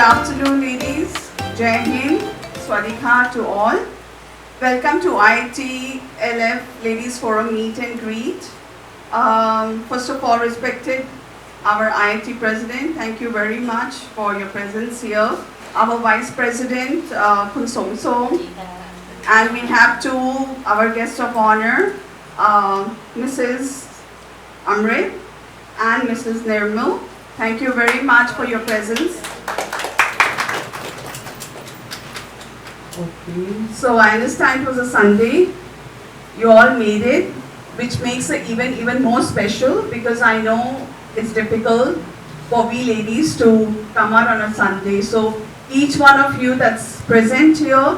afternoon, ladies. Jai Hind, Swadika to all. Welcome to IIT LF Ladies Forum Meet and Greet. First of all, respected our IIT President, thank you very much for your presence here. Our Vice President, Khun Song Song. And we have our guests of honor, Mrs. Amrit and Mrs. Nirmal. Thank you very much for your presence. Okay, so I understand it was a Sunday. You all made it, which makes it even more special because I know it's difficult for we ladies to come out on a Sunday. So each one of you that's present here,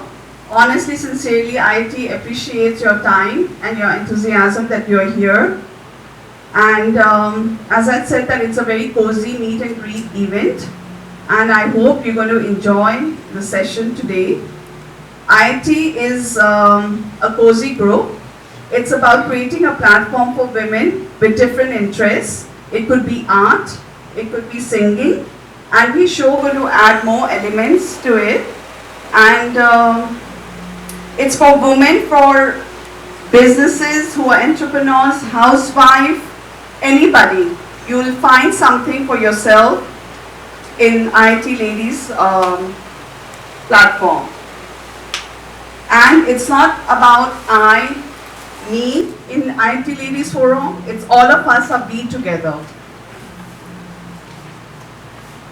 honestly, sincerely, IIT appreciates your time and your enthusiasm that you are here. And as I said, that it's a very cozy meet and greet event. And I hope you're going to enjoy the session today. IIT is a cozy group. It's about creating a platform for women with different interests. It could be art, it could be singing, and we're sure going to add more elements to it. And it's for women, for businesses who are entrepreneurs, housewives, anybody. You will find something for yourself in IIT Ladies platform. And it's not about me in IIT Ladies Forum, it's all of us are be together.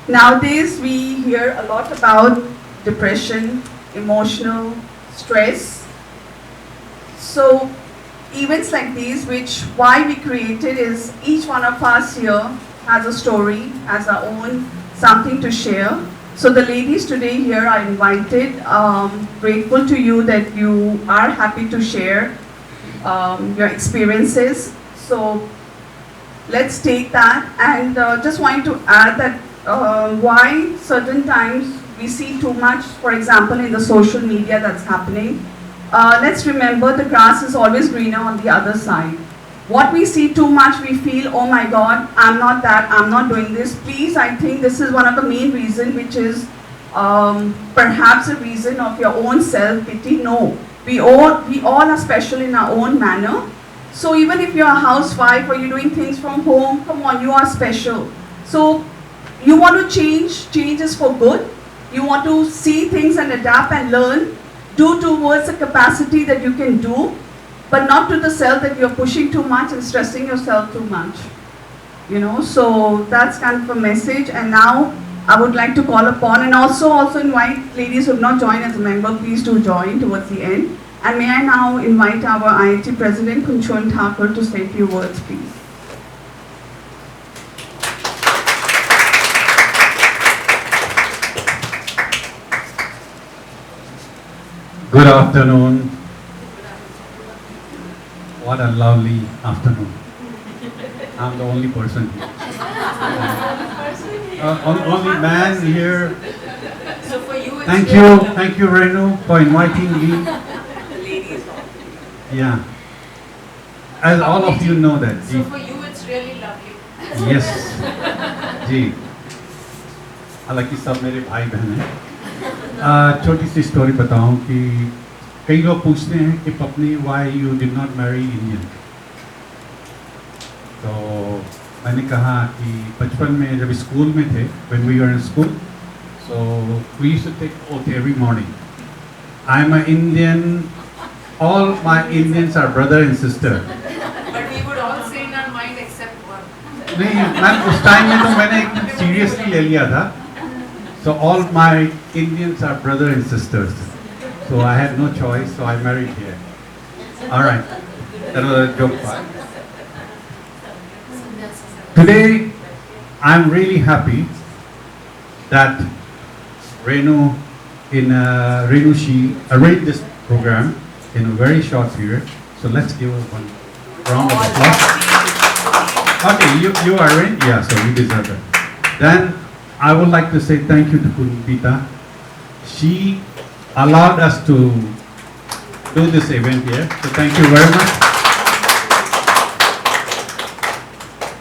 Nowadays we hear a lot about depression, emotional stress. So events like these, why we created is each one of us here has a story, has our own something to share. So the ladies today here are invited, grateful to you that you are happy to share your experiences. So let's take that, and just wanted to add that why certain times we see too much, for example, in the social media that's happening. Let's remember the grass is always greener on the other side. What we see too much, we feel, oh my God, I'm not that, I'm not doing this. Please, I think this is one of the main reasons, which is perhaps a reason of your own self-pity. No, we all are special in our own manner. So even if you're a housewife or you're doing things from home, come on, you are special. So you want to change is for good. You want to see things and adapt and learn, do towards the capacity that you can do, but not to the self that you're pushing too much and stressing yourself too much. You know, so that's kind of a message. And now I would like to call upon and also invite ladies who have not joined as a member, please do join towards the end. And may I now invite our IIT President, Khun Chun Thakur, to say a few words, please. Good afternoon. What a lovely afternoon. I'm the only person here. Only man here. So for you, it's Thank you, Renu, for inviting me. Yeah. As all of you know that. So for you, it's really lovely. Yes. जी. हालांकि सब मेरे भाई बहन हैं. छोटी सी story बताऊं कि कई लोग पूछते हैं कि पत्नी why you did not marry Indian. तो मैंने कहा कि बचपन में जब स्कूल में थे, when we were in school, so we used to take oath every morning. I'm an Indian. All my Indians are brother and sister. But we would all say in our mind except one. नहीं, मैं उस time में तो मैंने seriously ले लिया था. So all my Indians are brother and sisters. So I had no choice, so I married here. All right, that was a joke part. Today, I'm really happy that Renu she arranged this program in a very short period. So let's give her one round of applause. Okay, you are in? Yeah, so you deserve it. Then I would like to say thank you to Pita. She allowed us to do this event here. So thank you very much.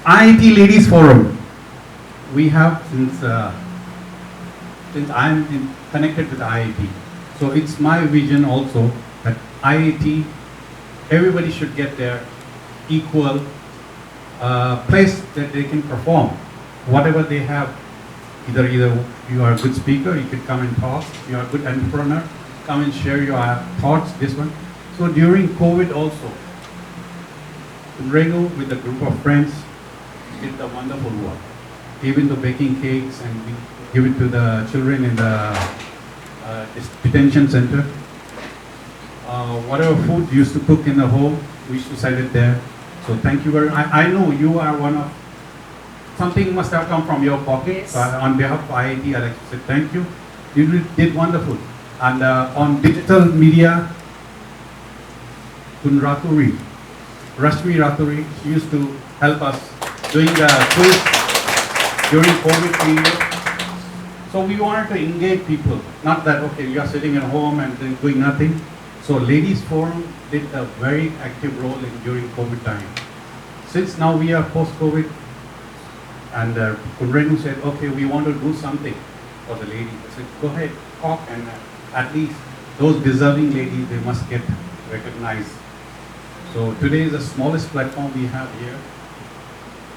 IIT Ladies Forum. We have since since connected with IIT. So it's my vision also that IIT, everybody should get their equal place that they can perform. Whatever they have, either you are a good speaker, you could come and talk, you are a good entrepreneur, come and share your thoughts, this one. So during COVID also, Renu with a group of friends did the wonderful work. Even the baking cakes, and we give it to the children in the detention center. Whatever food you used to cook in the home, we used to sell it there. So thank you very much. I know you are one of, something must have come from your pocket. Yes. So on behalf of IIT, I'd like to say thank you. You did wonderful. And on digital media, Kun Raturi, Rashmi Raturi, she used to help us doing the quiz during COVID period. So we wanted to engage people, not that, okay, you are sitting at home and then doing nothing. So Ladies Forum did a very active role during COVID time. Since now we are post-COVID, and Kun Renu said, okay, we want to do something for the ladies. I said, go ahead, talk, and at least those deserving ladies, they must get recognized. So today is the smallest platform we have here.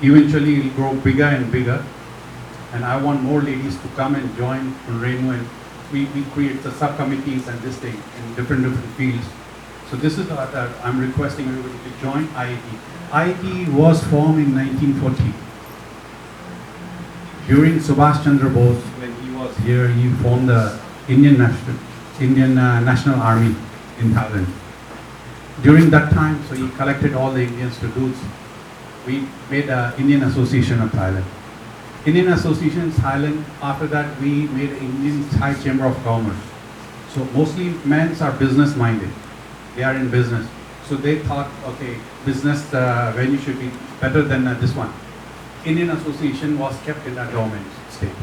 Eventually it will grow bigger and bigger. And I want more ladies to come and join Renu, and we create the subcommittees and this thing in different fields. So this is what I'm requesting everybody to join IIT. IIT was formed in 1940. During Subhash Chandra Bose, when he was here, he formed the Indian National Army in Thailand. During that time, so he collected all the Indians to do. We made an Indian Association of Thailand. Indian Association in Thailand, after that we made Indian Thai Chamber of Commerce. So mostly men are business minded. They are in business. So they thought, okay, business venue should be better than this one. Indian Association was kept in a dormant state.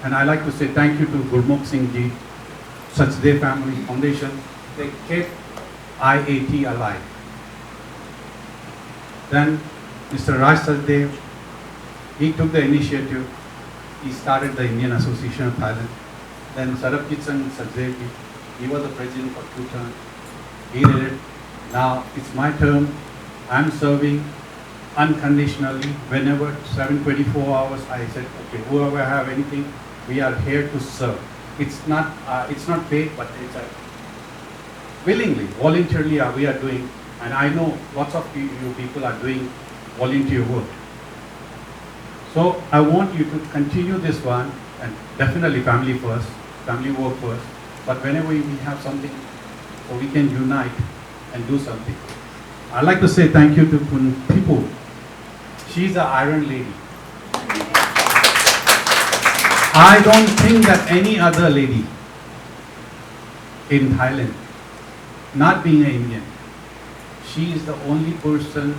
And I like to say thank you to Gurmukh Singh Ji, Sachdev Family Foundation. They kept IIT alive. Then Mr. Raj Sachdev, he took the initiative. He started the Indian Association of Thailand. Then Sarabjit Singh Sachdev, he was the president for 2 terms. He did it. Now it's my term. I'm serving unconditionally. Whenever 7-24 hours, I said, okay, whoever have anything, we are here to serve. It's not paid, but it's willingly, voluntarily we are doing. And I know lots of you people are doing volunteer work. So I want you to continue this one, and definitely family first, family work first. But whenever we have something, so we can unite and do something. I'd like to say thank you to Kun Thipu. She's an Iron Lady. I don't think that any other lady in Thailand, not being an Indian, she is the only person.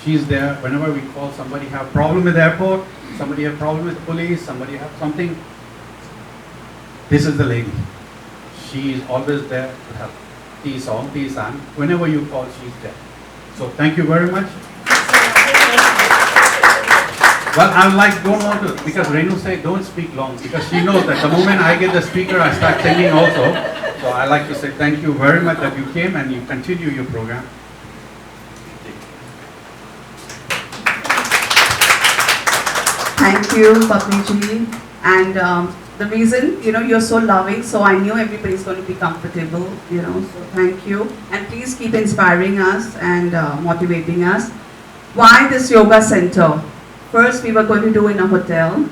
She's there whenever we call somebody have problem with the airport, somebody have problem with police, somebody have something. This is the lady. She is always there to help. Whenever you call, she's there. So thank you very much. Well, I'm like, don't want to, because Renu said don't speak long, because she knows that the moment I get the speaker, I start singing also. So I like to say thank you very much that you came and you continue your program. Thank you, Papniji. And the reason, you're so loving, so I knew everybody's going to be comfortable, so thank you. And please keep inspiring us and motivating us. Why this yoga center? First, we were going to do in a hotel.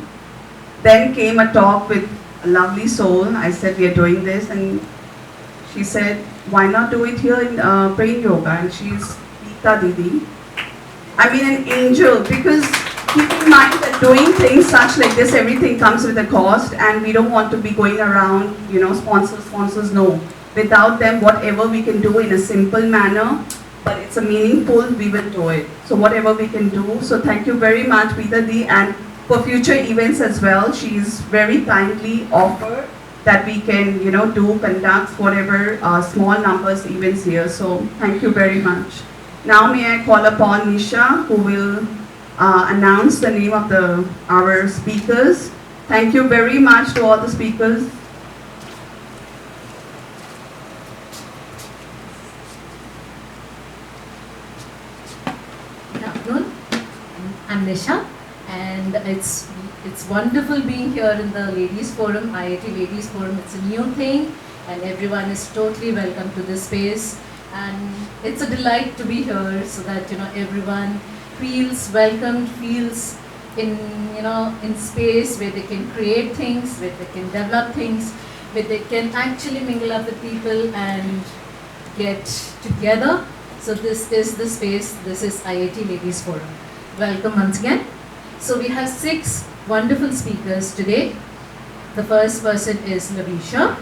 Then came a talk with a lovely soul. I said, we are doing this. And she said, why not do it here in Brain Yoga? And she's Geeta Didi. I mean, an angel, because keep in mind that doing things such like this, everything comes with a cost, and we don't want to be going around, sponsors, no. Without them, whatever we can do in a simple manner, but it's a meaningful, we will do it. So whatever we can do. So thank you very much, Geeta Di, and for future events as well, she's very kindly offered that we can, conduct whatever small numbers events here. So thank you very much. Now may I call upon Nisha, who will announce the name of our speakers. Thank you very much to all the speakers. Good afternoon. I'm Nisha, and it's wonderful being here in the Ladies Forum, IIT Ladies Forum. It's a new thing, and everyone is totally welcome to this space. And it's a delight to be here, so that everyone feels welcomed, feels in space where they can create things, where they can develop things, where they can actually mingle up with people and get together. So this is the space, this is IIT Ladies Forum. Welcome once again. So we have 6 wonderful speakers today. The first person is Lavisha.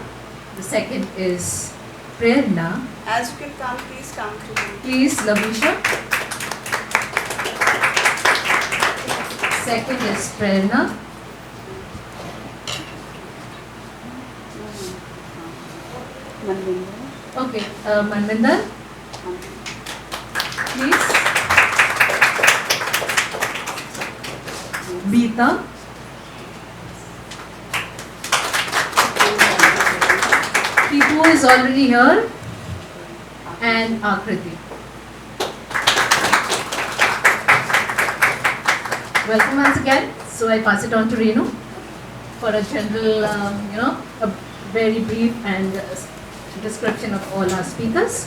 The second is Prerna. As you can come, please come to me. Please, Lavisha. Second is Prerna. Okay, Manvinder. Please. Beeta. Tipu is already here. And Akriti. Welcome once again. So I pass it on to Renu for a general, a very brief and description of all our speakers.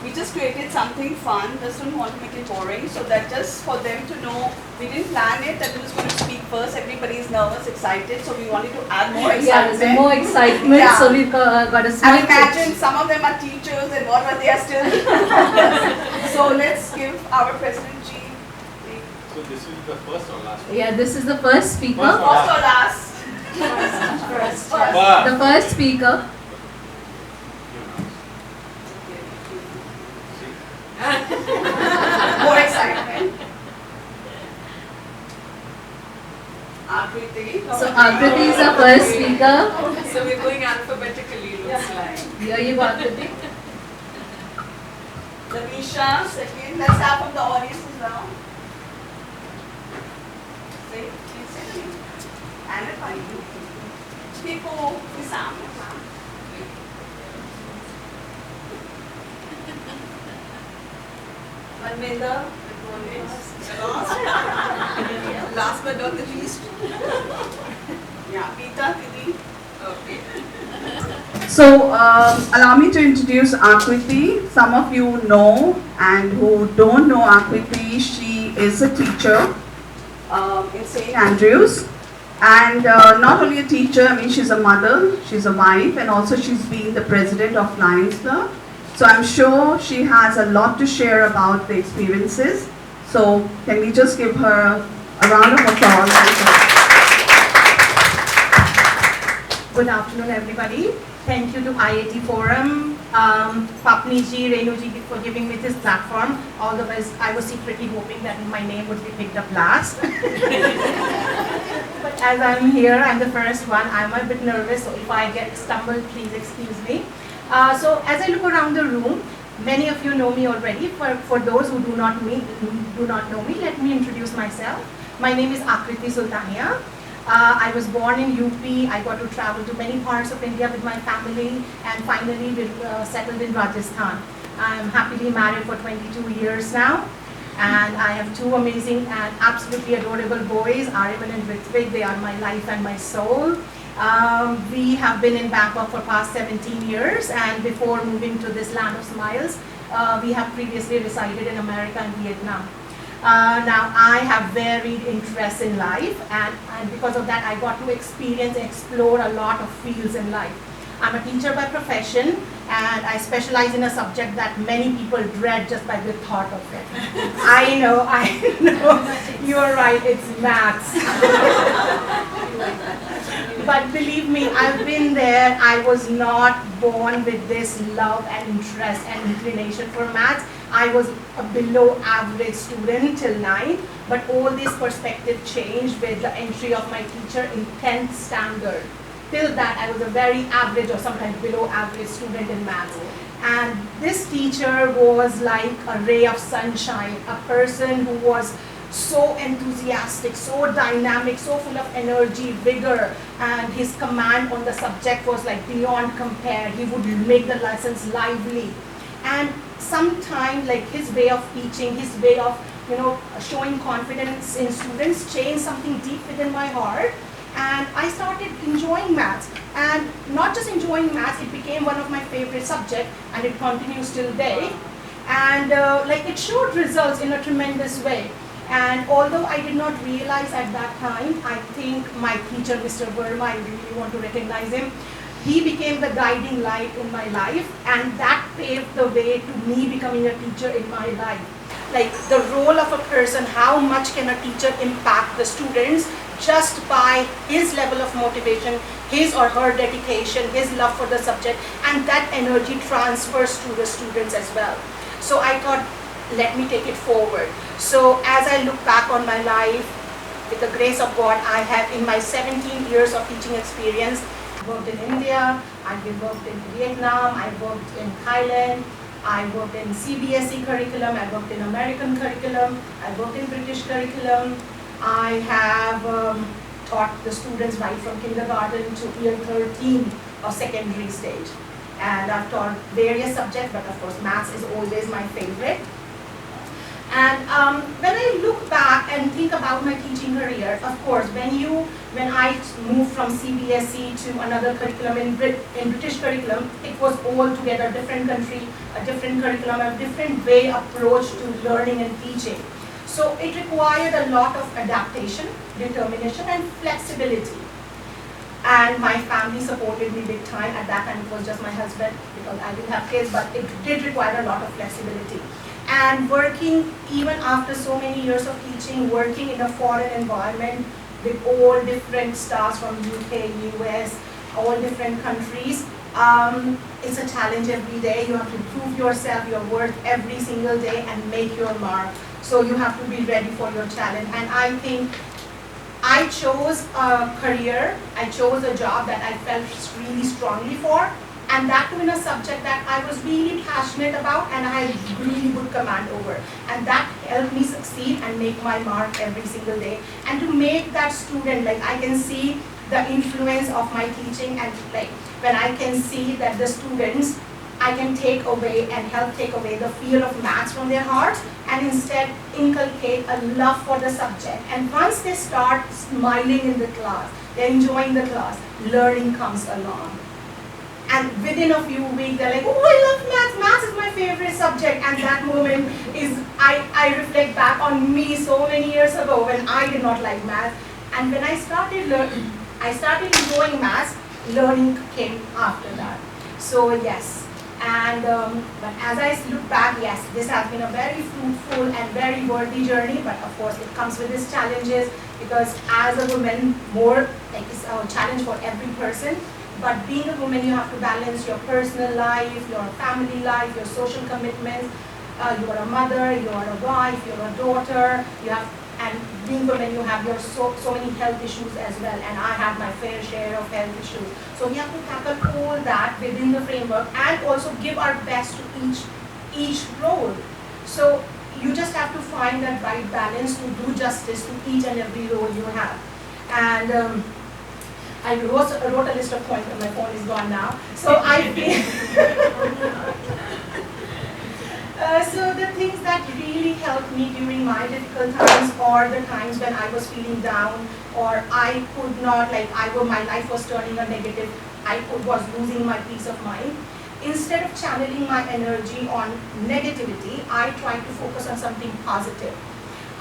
We just created something fun, just don't want to make it boring, so that just for them to know, we didn't plan it that who was going to speak first. Everybody is nervous, excited, so we wanted to add more Yeah, excitement. there's more excitement, Yeah. so we've got a small And imagine some of them are teachers and what they are still. So let's give our President G. So this is the first or last one? Yeah, this is the first speaker. First First or last? First. The first speaker. More excitement. Akriti. So Akriti is the first speaker. So we're going alphabetically, looks like. Here you go, Akriti. Lavisha, second. Let's start from the audience as well. Say, please say the name. And a funny. People, Isam. Manvinder. Last but not the least. Yeah, Peeta, Didi. Okay. So, allow me to introduce Akriti. Some of you know, and who don't know Akriti, she is a teacher in St. Andrews. And not only a teacher, I mean, she's a mother, she's a wife, and also she's been the president of Lions Club. So I'm sure she has a lot to share about the experiences. So can we just give her a round of applause? Good afternoon, everybody. Thank you to IIT Forum, Papni ji, Renu ji for giving me this platform. Otherwise, I was secretly hoping that my name would be picked up last. But as I'm here, I'm the first one. I'm a bit nervous, so if I get stumbled, please excuse me. So as I look around the room, many of you know me already. For those who do not know me, let me introduce myself. My name is Akriti Sultania. I was born in UP. I got to travel to many parts of India with my family, and finally settled in Rajasthan. I'm happily married for 22 years now, and I have 2 amazing and absolutely adorable boys, Ariman and Ritvik. They are my life and my soul. We have been in Bangkok for past 17 years, and before moving to this land of smiles, we have previously resided in America and Vietnam. Now I have varied interests in life, and because of that I got to experience and explore a lot of fields in life. I'm a teacher by profession, and I specialize in a subject that many people dread just by the thought of it. I know, you're right, it's maths. But believe me, I've been there. I was not born with this love and interest and inclination for maths. I was a below average student till 9, but all this perspective changed with the entry of my teacher in 10th standard. Till that, I was a very average or sometimes below average student in maths. And this teacher was like a ray of sunshine, a person who was so enthusiastic, so dynamic, so full of energy, vigor, and his command on the subject was like beyond compare. He would make the lessons lively. And sometimes like his way of teaching, his way of showing confidence in students changed something deep within my heart. And I started enjoying maths, and not just enjoying maths, it became one of my favorite subjects, and it continues till today. And like it showed results in a tremendous way. And although I did not realize at that time, I think my teacher, Mr. Verma, I really want to recognize him, he became the guiding light in my life, and that paved the way to me becoming a teacher in my life. Like the role of a person, how much can a teacher impact the students just by his level of motivation, his or her dedication, his love for the subject, and that energy transfers to the students as well. So I thought, let me take it forward. So as I look back on my life, with the grace of God, I have in my 17 years of teaching experience, worked in India, I've worked in Vietnam, I worked in Thailand, I worked in CBSE curriculum, I worked in American curriculum, I worked in British curriculum. I have taught the students right from kindergarten to year 13 of secondary stage. And I've taught various subjects, but of course maths is always my favorite. And when I look back and think about my teaching career, of course, when I moved from CBSE to another curriculum in British curriculum, it was altogether a different country, a different curriculum, a different way approach to learning and teaching. So it required a lot of adaptation, determination, and flexibility. And my family supported me big time. At that time, it was just my husband because I didn't have kids, but it did require a lot of flexibility. And working, even after so many years of teaching, working in a foreign environment with all different staffs from UK, US, all different countries, it's a challenge every day. You have to prove yourself, your worth every single day and make your mark. So you have to be ready for your challenge. And I think I chose a career, I chose a job that I felt really strongly for, and that too in a subject that I was really passionate about and I had really good command over. And that helped me succeed and make my mark every single day. And to make that student, like I can see the influence of my teaching, and like when I can see that the students, I can take away and help take away the fear of maths from their hearts and instead inculcate a love for the subject. And once they start smiling in the class, they're enjoying the class, learning comes along. And within a few weeks, they're like, oh, I love maths. Maths is my favorite subject. And that moment is, I reflect back on me so many years ago when I did not like maths. And when I started learning, I started enjoying maths, learning came after that. So yes. And but as I look back, yes, this has been a very fruitful and very worthy journey. But of course, it comes with its challenges because as a woman, more like it's a challenge for every person. But being a woman, you have to balance your personal life, your family life, your social commitments. You are a mother, you are a wife, you are a daughter. You have, and being a woman, you have your so many health issues as well. And I have my fair share of health issues. So we have to tackle all that within the framework and also give our best to each role. So you just have to find that right balance to do justice to each and every role you have. And I wrote a list of points, and my phone is gone now. So I feel so the things that really helped me during my difficult times, or the times when I was feeling down, or I could not, like my life was turning a negative, I was losing my peace of mind. Instead of channeling my energy on negativity, I tried to focus on something positive.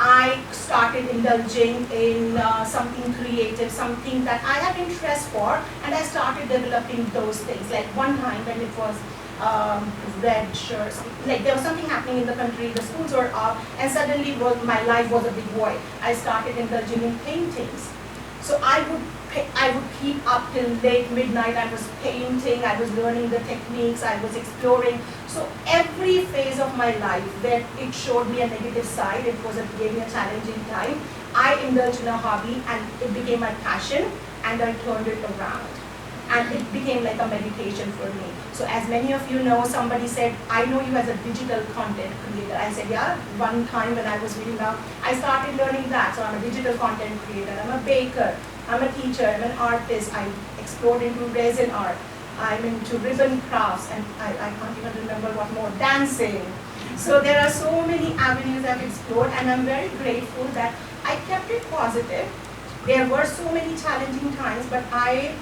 I started indulging in something creative, something that I have interest for, and I started developing those things. Like one time when it was red shirts, like there was something happening in the country, the schools were off, and suddenly my life was a big void. I started indulging in paintings. So I would keep up till late midnight. I was painting, I was learning the techniques, I was exploring. So every phase of my life where it showed me a negative side, it gave me a challenging time, I indulged in a hobby and it became my passion and I turned it around. and it became like a meditation for me. So as many of you know, somebody said, I know you as a digital content creator. I said, yeah, one time when I was reading up, I started learning that. So I'm a digital content creator, I'm a baker, I'm a teacher, I'm an artist. I explored into resin art. I'm into ribbon crafts, and I can't even remember what more, dancing. So there are so many avenues I've explored, and I'm very grateful that I kept it positive. There were so many challenging times, but I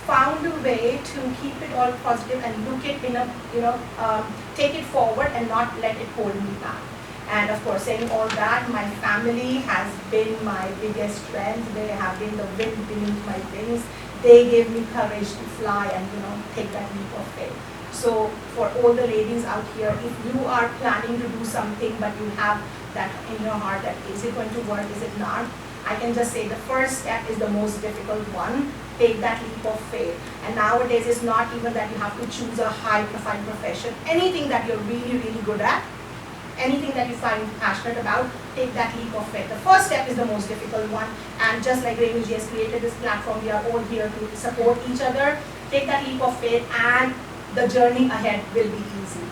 found a way to keep it all positive and look it in a, take it forward and not let it hold me back. And of course, saying all that, my family has been my biggest strength. They have been the wind beneath my wings. They gave me courage to fly and take that leap of faith. So for all the ladies out here, if you are planning to do something but you have that in your heart that is it going to work, is it not, I can just say the first step is the most difficult one. Take that leap of faith. And nowadays it's not even that you have to choose a high profile profession. Anything that you're really, really good at, anything that you find passionate about, take that leap of faith. The first step is the most difficult one, and just like Renuji has created this platform, we are all here to support each other. Take that leap of faith and the journey ahead will be easy.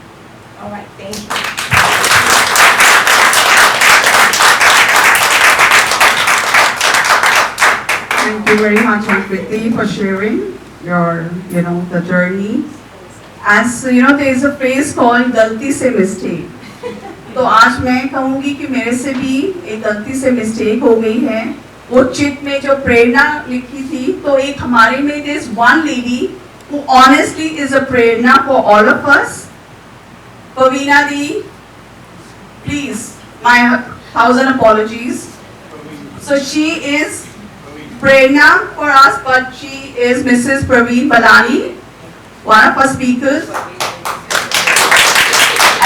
Alright, thank you. Thank you very much, Akriti, for sharing your, the journey. As there is a phrase called "गलती से mistake." तो आज मैं कहूँगी कि मेरे से भी एक गलती से मिस्टेक हो गई है. वो चिट में जो प्रेरणा लिखी थी, तो एक हमारे में there is one lady who honestly is a prerna for all of us. Pavina Di, please, my 1,000 apologies. So she is prerna for us, but she is Mrs. Praveen Balani, one of our speakers.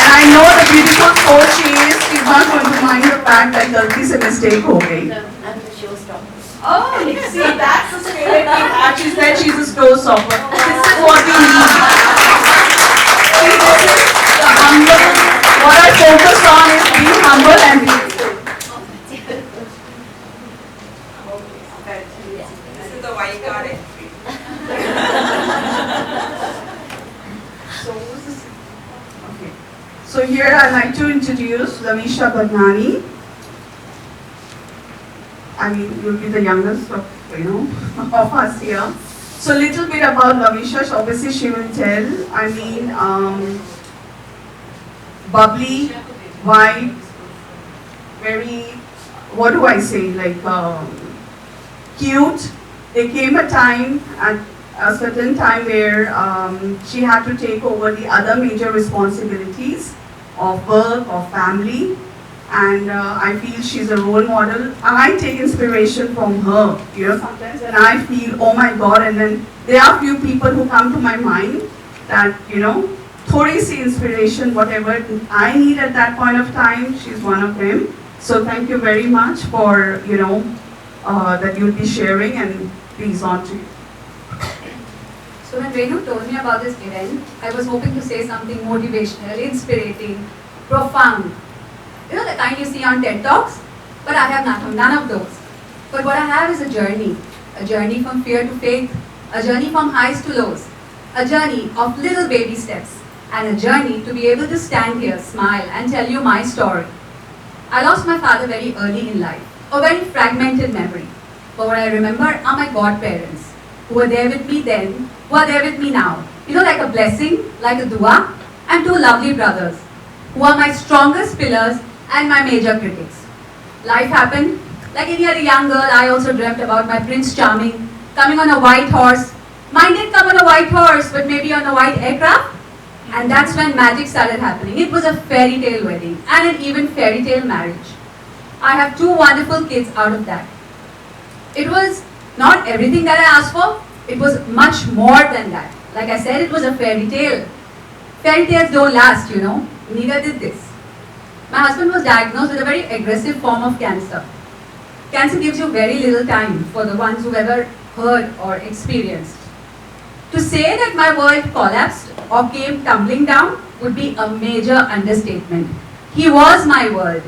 And I know the beautiful soul she is, she's not going to mind the fact that galti se mistake ho gayi. I'm the showstopper. Oh, see, that's the spirit we have. She said she's a showstopper. This is what we need. See, this is the humble. What I focus on is being humble and being. This is the white card entry. So, who's this? Okay. So here I'd like to introduce Lavisha Badnani. I mean, you'll be the youngest of, of us here. So little bit about Lavisha. So obviously she will tell. I mean, bubbly, white, very, what do I say, like cute. There came a time, at a certain time, where she had to take over the other major responsibilities of work, of family. And I feel she's a role model. I take inspiration from her, sometimes, and I feel, oh my God, and then there are few people who come to my mind that, thodi si inspiration, whatever I need at that point of time, she's one of them. So thank you very much for, that you'll be sharing, and please on to you. So when Renu told me about this event, I was hoping to say something motivational, inspirating, profound. The kind you see on TED Talks, but I have none of those. But what I have is a journey from fear to faith, a journey from highs to lows, a journey of little baby steps, and a journey to be able to stand here, smile, and tell you my story. I lost my father very early in life, a very fragmented memory. But what I remember are my godparents, who were there with me then, who are there with me now. Like a blessing, like a dua, and two lovely brothers, who are my strongest pillars and my major critics. Life happened. Like any other young girl, I also dreamt about my Prince Charming coming on a white horse. Mine didn't come on a white horse, but maybe on a white aircraft. And that's when magic started happening. It was a fairy tale wedding and an even fairy tale marriage. I have two wonderful kids out of that. It was not everything that I asked for. It was much more than that. Like I said, it was a fairy tale. Fairy tales don't last, Neither did this. My husband was diagnosed with a very aggressive form of cancer. Cancer gives you very little time for the ones who ever heard or experienced. To say that my world collapsed or came tumbling down would be a major understatement. He was my world.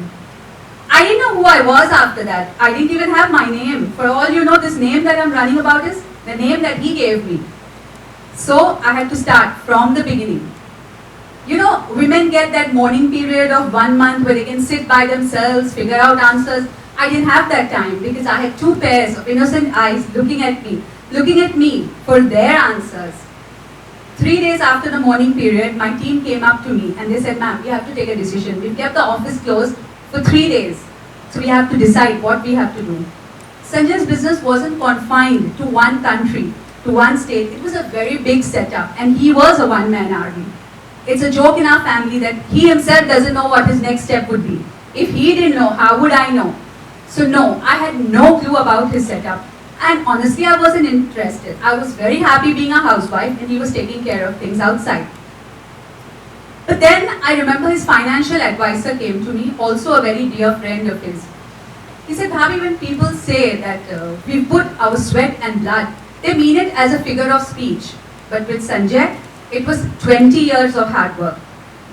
I didn't know who I was after that. I didn't even have my name. For all you know, this name that I'm running about is the name that he gave me. So I had to start from the beginning. You know, women get that mourning period of 1 month where they can sit by themselves, figure out answers. I didn't have that time because I had 2 pairs of innocent eyes looking at me for their answers. 3 days after the mourning period, my team came up to me and they said, ma'am, we have to take a decision. We've kept the office closed for 3 days. So we have to decide what we have to do. Sanjay's business wasn't confined to one country, to one state. It was a very big setup and he was a one-man army. It's a joke in our family that he himself doesn't know what his next step would be. If he didn't know, how would I know? So no, I had no clue about his setup. And honestly, I wasn't interested. I was very happy being a housewife and he was taking care of things outside. But then I remember his financial advisor came to me, also a very dear friend of his. He said, Bhabi, when people say that we put our sweat and blood, they mean it as a figure of speech. But with Sanjay, it was 20 years of hard work.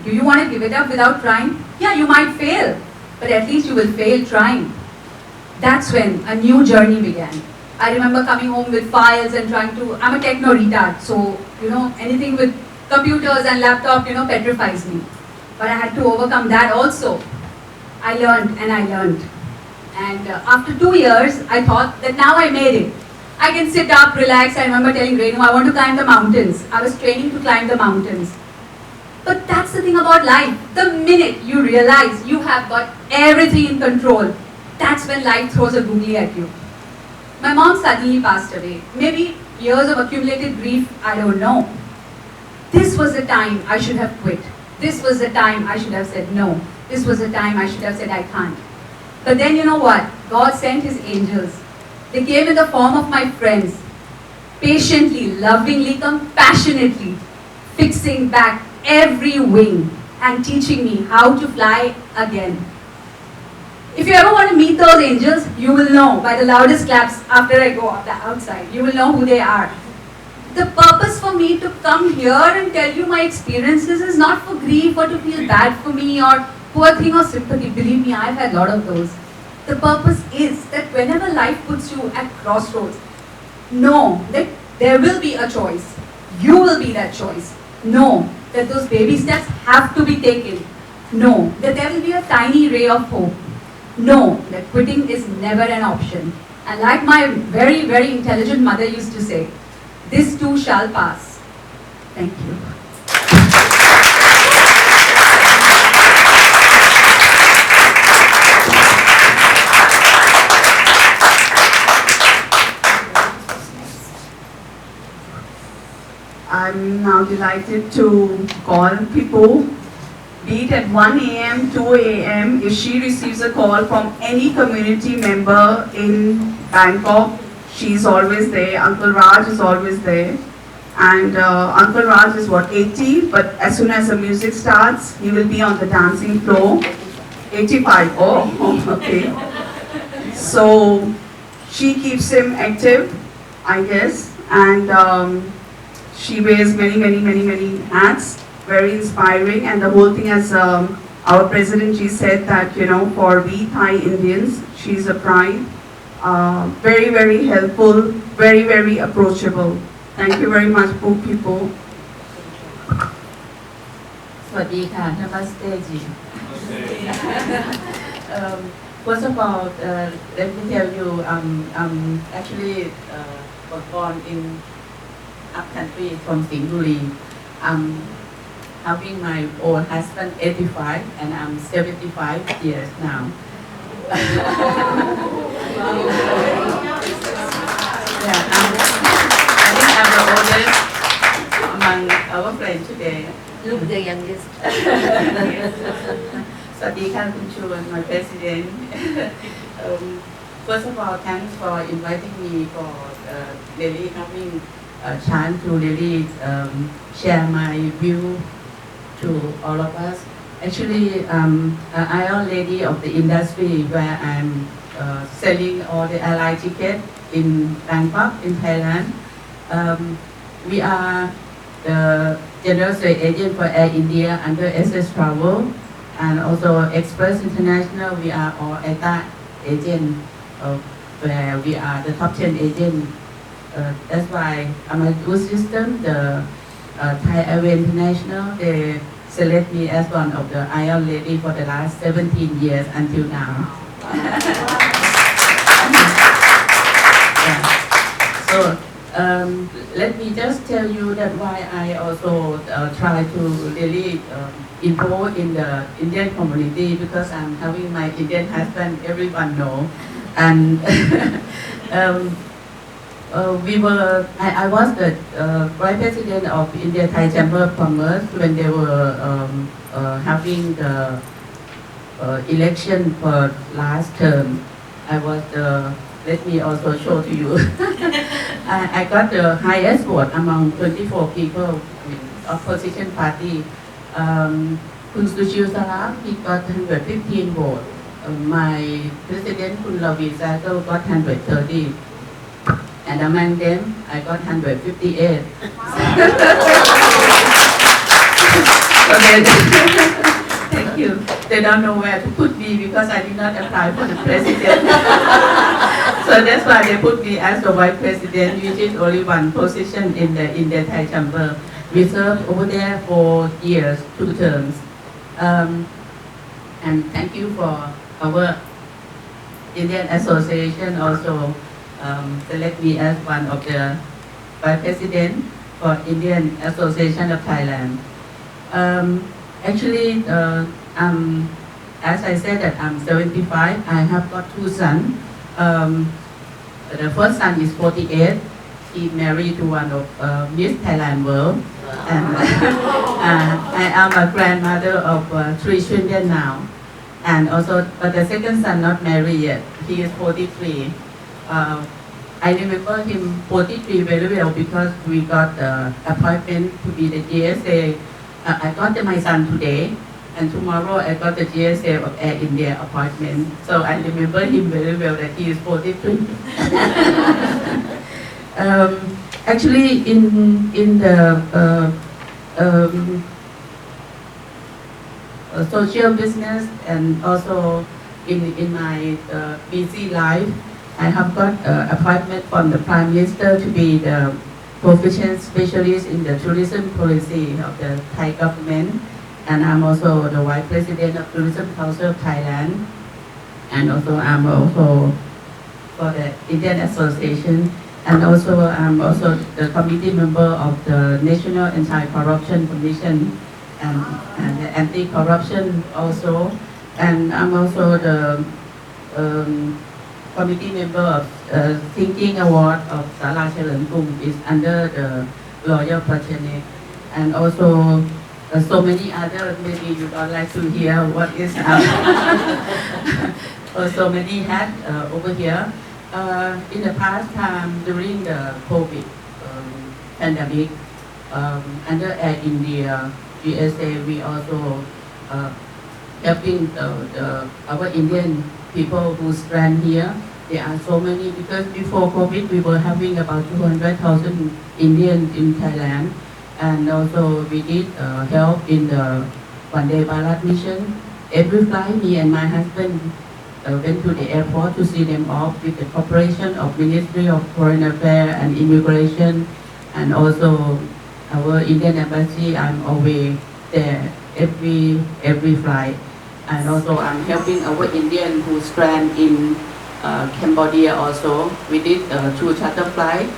Do you want to give it up without trying? Yeah, you might fail, but at least you will fail trying. That's when a new journey began. I remember coming home with files and trying to, I'm a techno retard, so, anything with computers and laptop, petrifies me. But I had to overcome that also. I learned and I learned. And after 2 years, I thought that now I made it. I can sit up, relax. I remember telling Renu, I want to climb the mountains. I was training to climb the mountains. But that's the thing about life. The minute you realize you have got everything in control, that's when life throws a googly at you. My mom suddenly passed away. Maybe years of accumulated grief, I don't know. This was the time I should have quit. This was the time I should have said no. This was the time I should have said I can't. But then you know what? God sent his angels. They came in the form of my friends, patiently, lovingly, compassionately, fixing back every wing and teaching me how to fly again. If you ever want to meet those angels, you will know by the loudest claps after I go outside. You will know who they are. The purpose for me to come here and tell you my experiences is not for grief or to feel bad for me or poor thing or sympathy. Believe me, I've had a lot of those. The purpose is that whenever life puts you at crossroads, know that there will be a choice. You will be that choice. Know that those baby steps have to be taken. Know that there will be a tiny ray of hope. Know that quitting is never an option. And like my very, very intelligent mother used to say, this too shall pass. Thank you. I'm now delighted to call people, be it at 1 a.m., 2 a.m., if she receives a call from any community member in Bangkok, she's always there. Uncle Raj is always there. And Uncle Raj is 80, but as soon as the music starts, he will be on the dancing floor. 85, okay. So she keeps him active, I guess, and she wears many hats, very inspiring, and the whole thing, as our President Ji said, that, for we Thai Indians, she's a pride, very helpful, very approachable. Thank you very much, poor people. สวัสดีค่ะ Namaste Ji. First of all, let me tell you, I'm actually was born in upcountry from Singhburi. I'm having my old husband 85 and I'm 75 years now. Yeah, I think I'm the oldest among our friends today. Look the youngest. สวัสดีค่ะคุณชวน my president. First of all, thanks for inviting me for really having a chance to really share my view to all of us. Actually, I am a lady of the industry where I'm selling all the airline tickets in Bangkok, in Thailand. We are the general trade agent for Air India under SS Travel, and also Express International. We are all ETA agent, where we are the top 10 agent That's why my good system, the Thai Airways International, they select me as one of the Iron Lady for the last 17 years until now. Yeah. So let me just tell you that why I also try to really involve in the Indian community, because I'm having my Indian husband, everyone know, and I was the vice president of India Thai Chamber of Commerce when they were having the election for last term. I was the, let me also show to you. I got the highest vote among 24 people in opposition party. Kun Sushil Saraf, he got 115 votes. My president, Kun Lavi Sato, got 130. And among them, I got 158. So thank you. They don't know where to put me because I did not apply for the president. So that's why they put me as the vice president, which is only one position in the Thai Chamber. We served over there for years, 2 terms. And thank you for our Indian Association also select me as one of the vice president for Indian Association of Thailand. Actually, as I said that I'm 75, I have got 2 sons. The first son is 48. He married to one of Miss Thailand World. And I am a grandmother of 3 children now. And also, but the second son not married yet. He is 43. I remember him 43 very well because we got the appointment to be the GSA. I got my son today, and tomorrow I got the GSA of Air India appointment. So I remember him very well that he is 43. Actually, in the social business and also in my busy life, I have got appointment from the Prime Minister to be the proficient specialist in the tourism policy of the Thai government, and I'm also the Vice President of Tourism Council of Thailand, and also I'm also for the Indian Association, and also I'm also the committee member of the National Anti-Corruption Commission and the Anti-Corruption also, and I'm also the committee member of Thinking Award of Sala Chalermkrung is under the Royal Patronage, and also so many other, maybe you don't like to hear what is so many hats over here. In the past time during the COVID pandemic, under Air India, GSA, we also helping our Indian people who strand here. There are so many, because before COVID we were having about 200,000 Indians in Thailand, and also we did help in the Vande Bharat mission. Every flight, me and my husband went to the airport to see them off with the cooperation of Ministry of Foreign Affairs and Immigration, and also our Indian Embassy. I'm always there every flight. And also I'm helping our Indian who strand in Cambodia also. We did 2 charter flights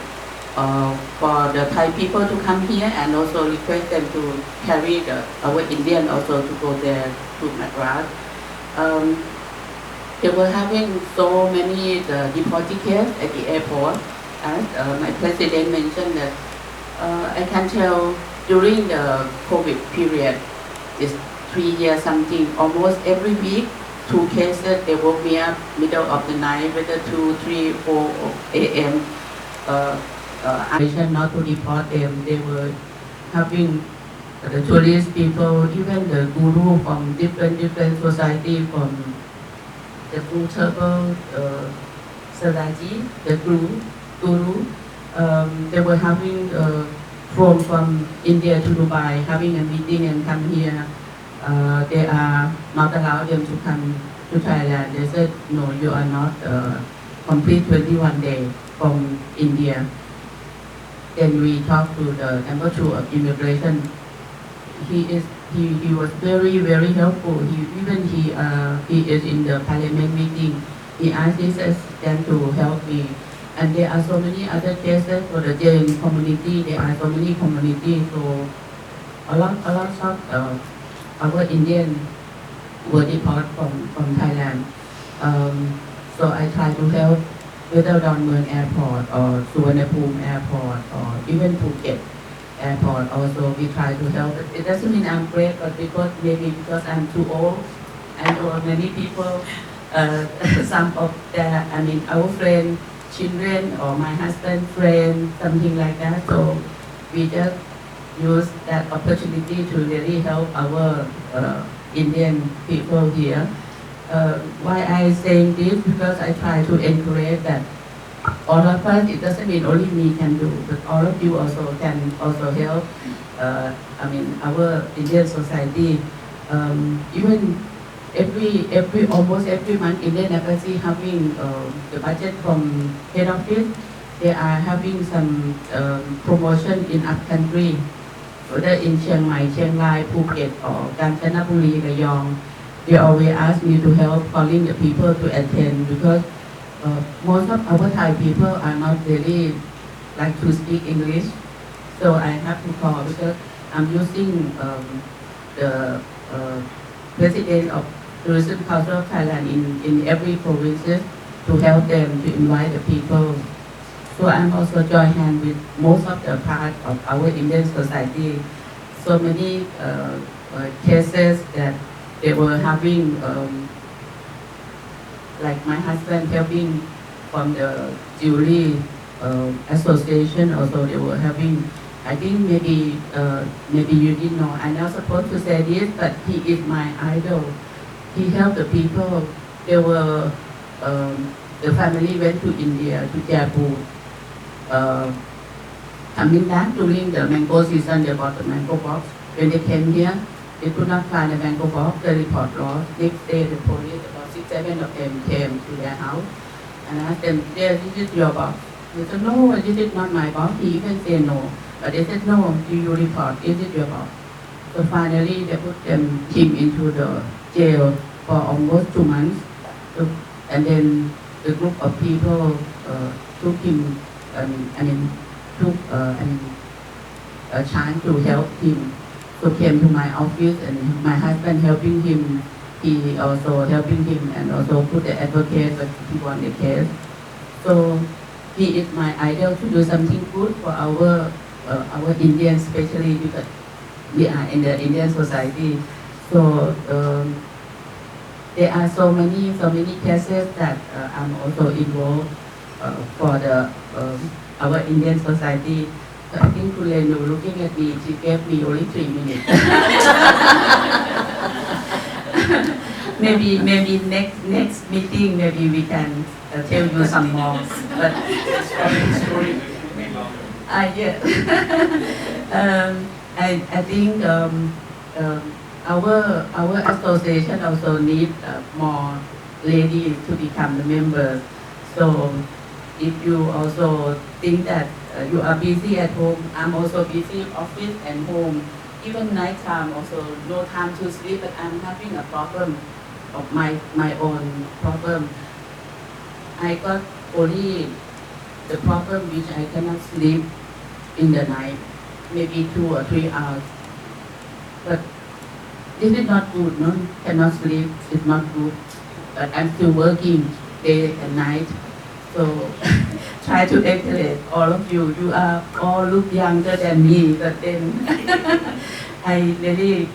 for the Thai people to come here, and also request them to carry our Indian also to go there to Madras. They were having so many deported cases at the airport. As my president mentioned that I can tell during the COVID period, it's 3 years something, almost every week, 2 cases, they woke me up middle of the night, whether 2, 3, 4 a.m. I tried not to deport them. They were having the tourist people, even the guru from different society, from the Guru Turbo, Saraji, the guru, they were having flown from India to Dubai, having a meeting and come here. They are not allowed them to come to Thailand. They said, no, you are not complete 21 days from India. then we talked to the number 2 of immigration. He was very helpful. He is in the parliament meeting. He asked his assistant to help me. And there are so many other cases for the Jain community. There are so many communities. So a lot of our Indian were deported from Thailand. So I try to help whether Dongmueang Airport or Suvarnabhumi Airport or even Phuket Airport. Also, we try to help. It doesn't mean I'm great, but because I'm too old, and or many people, some of our friends, children or my husband's friend, something like that. So we just use that opportunity to really help our Indian people here. Why I saying this? Because I try to encourage that all of us, it doesn't mean only me can do, but all of you also can also help. Our Indian society, even almost every month, Indian Embassy having the budget from head office, they are having some promotion in upcountry, whether in Chiang Mai, Chiang Rai, Phuket, or Kanchanaburi, Rayong. They always ask me to help calling the people to attend because most of our Thai people are not really like to speak English, so I have to call because I'm using the president of Tourism Council of Thailand in every province to help them to invite the people. So I'm also join hand with most of the part of our Indian society. So many cases that they were having, like my husband helping from the jewelry association. Also, they were having. I think maybe you didn't know. I'm not supposed to say this, but he is my idol. He helped the people. They were the family went to India to Jaipur. Coming back during the mango season, they bought the mango box. When they came here, they could not find the mango box. The report lost. Next day, the police, about 6-7 of them came to their house and asked them, "This is your box." They said, "No, this is not my box." He even said no. But they said, "No, you report, is it your box?" So finally, they put him into the jail for almost 2 months. And then the group of people took him, took a chance to help him. So came to my office and my husband helping him. He also helping him and also put the advocate, but he won the case. So he is my idol to do something good for our Indians, especially because we are in the Indian society. So there are so many cases that I'm also involved for our Indian society. So I think Kulenu looking at me, she gave me only 3 minutes. maybe next meeting, maybe we can tell you some more. But yeah. I think our association also need more ladies to become the members. So if you also think that you are busy at home, I'm also busy office and home. Even night time also no time to sleep, but I'm having a problem of my own problem. I got only the problem which I cannot sleep in the night, maybe 2 or 3 hours. But this is not good, no? Cannot sleep, it's not good. But I'm still working day and night. So try to encourage all of you. You are all look younger than me, but then I really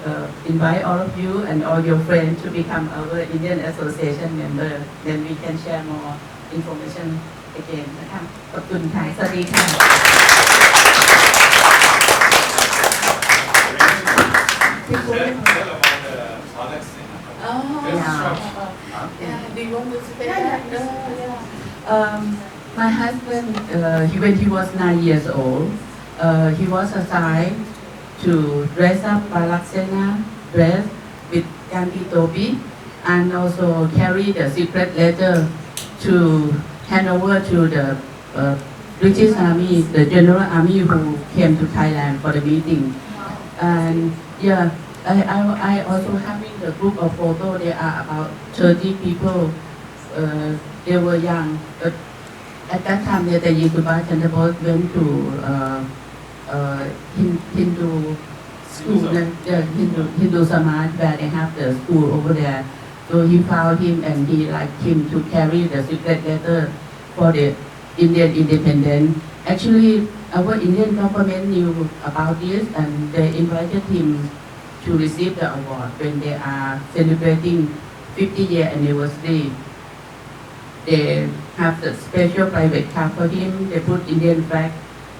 invite all of you and all your friends to become our Indian Association member. Then we can share more information again. นะคะขอบคุณค่ะสวัสดีค่ะ Tell about the products. Do you want to say that? My husband, when he was 9 years old, he was assigned to dress up Balaksena dress with Ganti Topi and also carry the secret letter to hand over to the British Army, the General Army who came to Thailand for the meeting. And yeah, I also having a group of photos. There are about 30 people. They were young, but at that time, Netaji Subhash Chandra Bose went to Hindu school, the Hindu Samaj, where they have the school over there. So he found him and he liked him to carry the secret letter for the Indian independence. Actually, our Indian government knew about this and they invited him to receive the award when they are celebrating 50-year anniversary. They have the special private car for him. They put Indian flag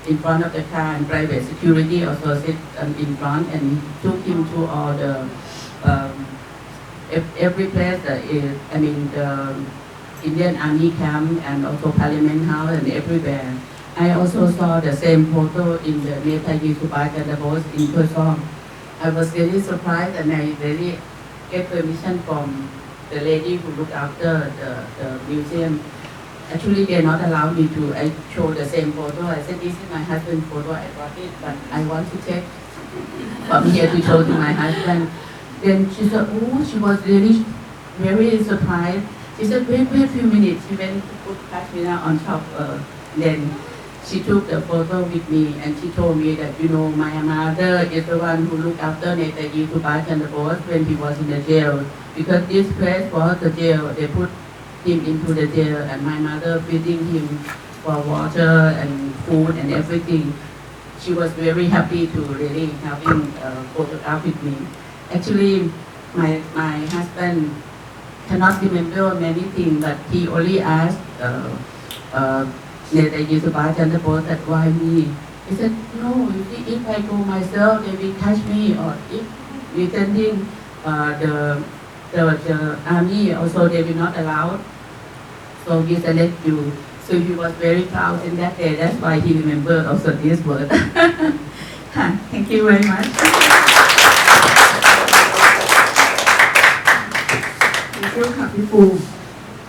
in front of the car and private security also sit in front and took him to all the every place that is, I mean the Indian Army camp and also Parliament House and everywhere. I also saw the same photo in the Netaji Subhash Chandra Bose in Kurseong. I was really surprised and I really get permission from the lady who looked after the museum. Actually, they're not allowed me to show the same photo. I said, this is my husband's photo, I brought it, but I want to take from here to show to my husband. Then she said, oh, she was really very surprised. She said, wait a few minutes. She went to put Kashmira on top. Then she took the photo with me and she told me that, you know, my mother is the one who looked after Netaji Subhash Chandra Bose when he was in the jail. Because this place was the jail, they put him into the jail and my mother feeding him for water and food and everything. She was very happy to really having a photograph with me. Actually, my husband cannot remember many things, but he only asked Netaji Subhash Chandra Bose that why me? He said, no, if I go myself, they will catch me, or if we sending the army also they will not allow. So we select you. So he was very proud in that day. That's why he remembered also this word. Thank you very much. Thank you, Kapipu.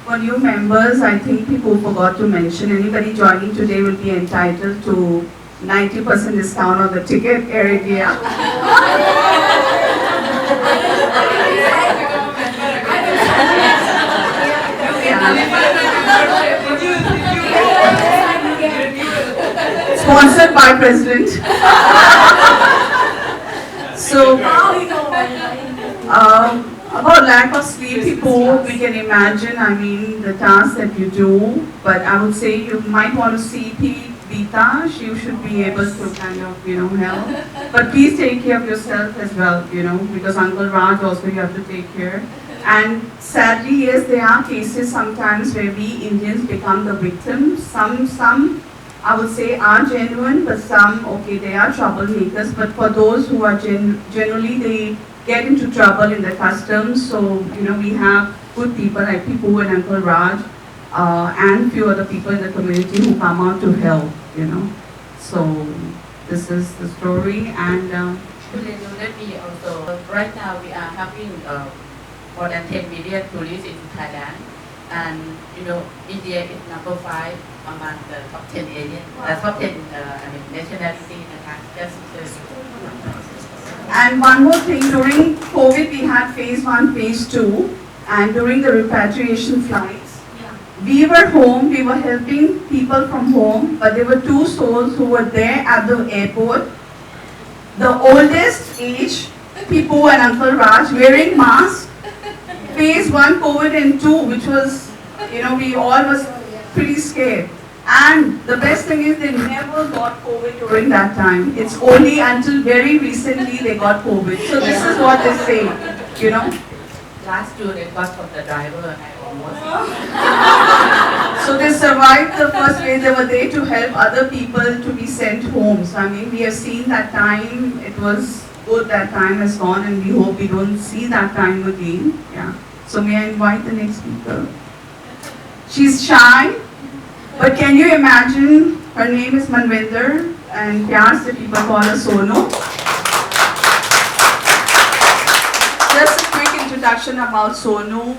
For new members, I think people forgot to mention, anybody joining today will be entitled to 90% discount on the ticket, Air India. Sponsored by President. So, about lack of sleep, people, we can imagine, I mean, the tasks that you do, but I would say you might want to see Vita, she should be able to kind of, you know, help. But please take care of yourself as well, you know, because Uncle Raj also you have to take care. And sadly, yes, there are cases sometimes where we Indians become the victims. Some I would say are genuine, but some, okay, they are troublemakers. But for those who are generally, they get into trouble in the customs. So, you know, we have good people like Pipu and Uncle Raj, and few other people in the community who come out to help, you know. So, this is the story. And let me also, right now we are having more than 10 million tourists in Thailand. And, you know, India is number 5 among the top 10 nationality in the country. And one more thing, during COVID we had phase 1, phase 2, and during the repatriation flights, we were home, we were helping people from home, but there were 2 souls who were there at the airport. The oldest age, Pipu and Uncle Raj, wearing masks, phase 1 COVID and 2, which was, you know, we all was pretty scared. And the best thing is they never got COVID during that time. It's only until very recently they got COVID. So this is what they say, you know. Last year they got from the driver and I almost. So they survived the first wave. They were there to help other people to be sent home. So I mean, we have seen that time. It was good that time has gone and we hope we don't see that time again. Yeah. So may I invite the next speaker? She's shy. But can you imagine, her name is Manvinder and pyar se people call her Sonu. Just a quick introduction about Sonu.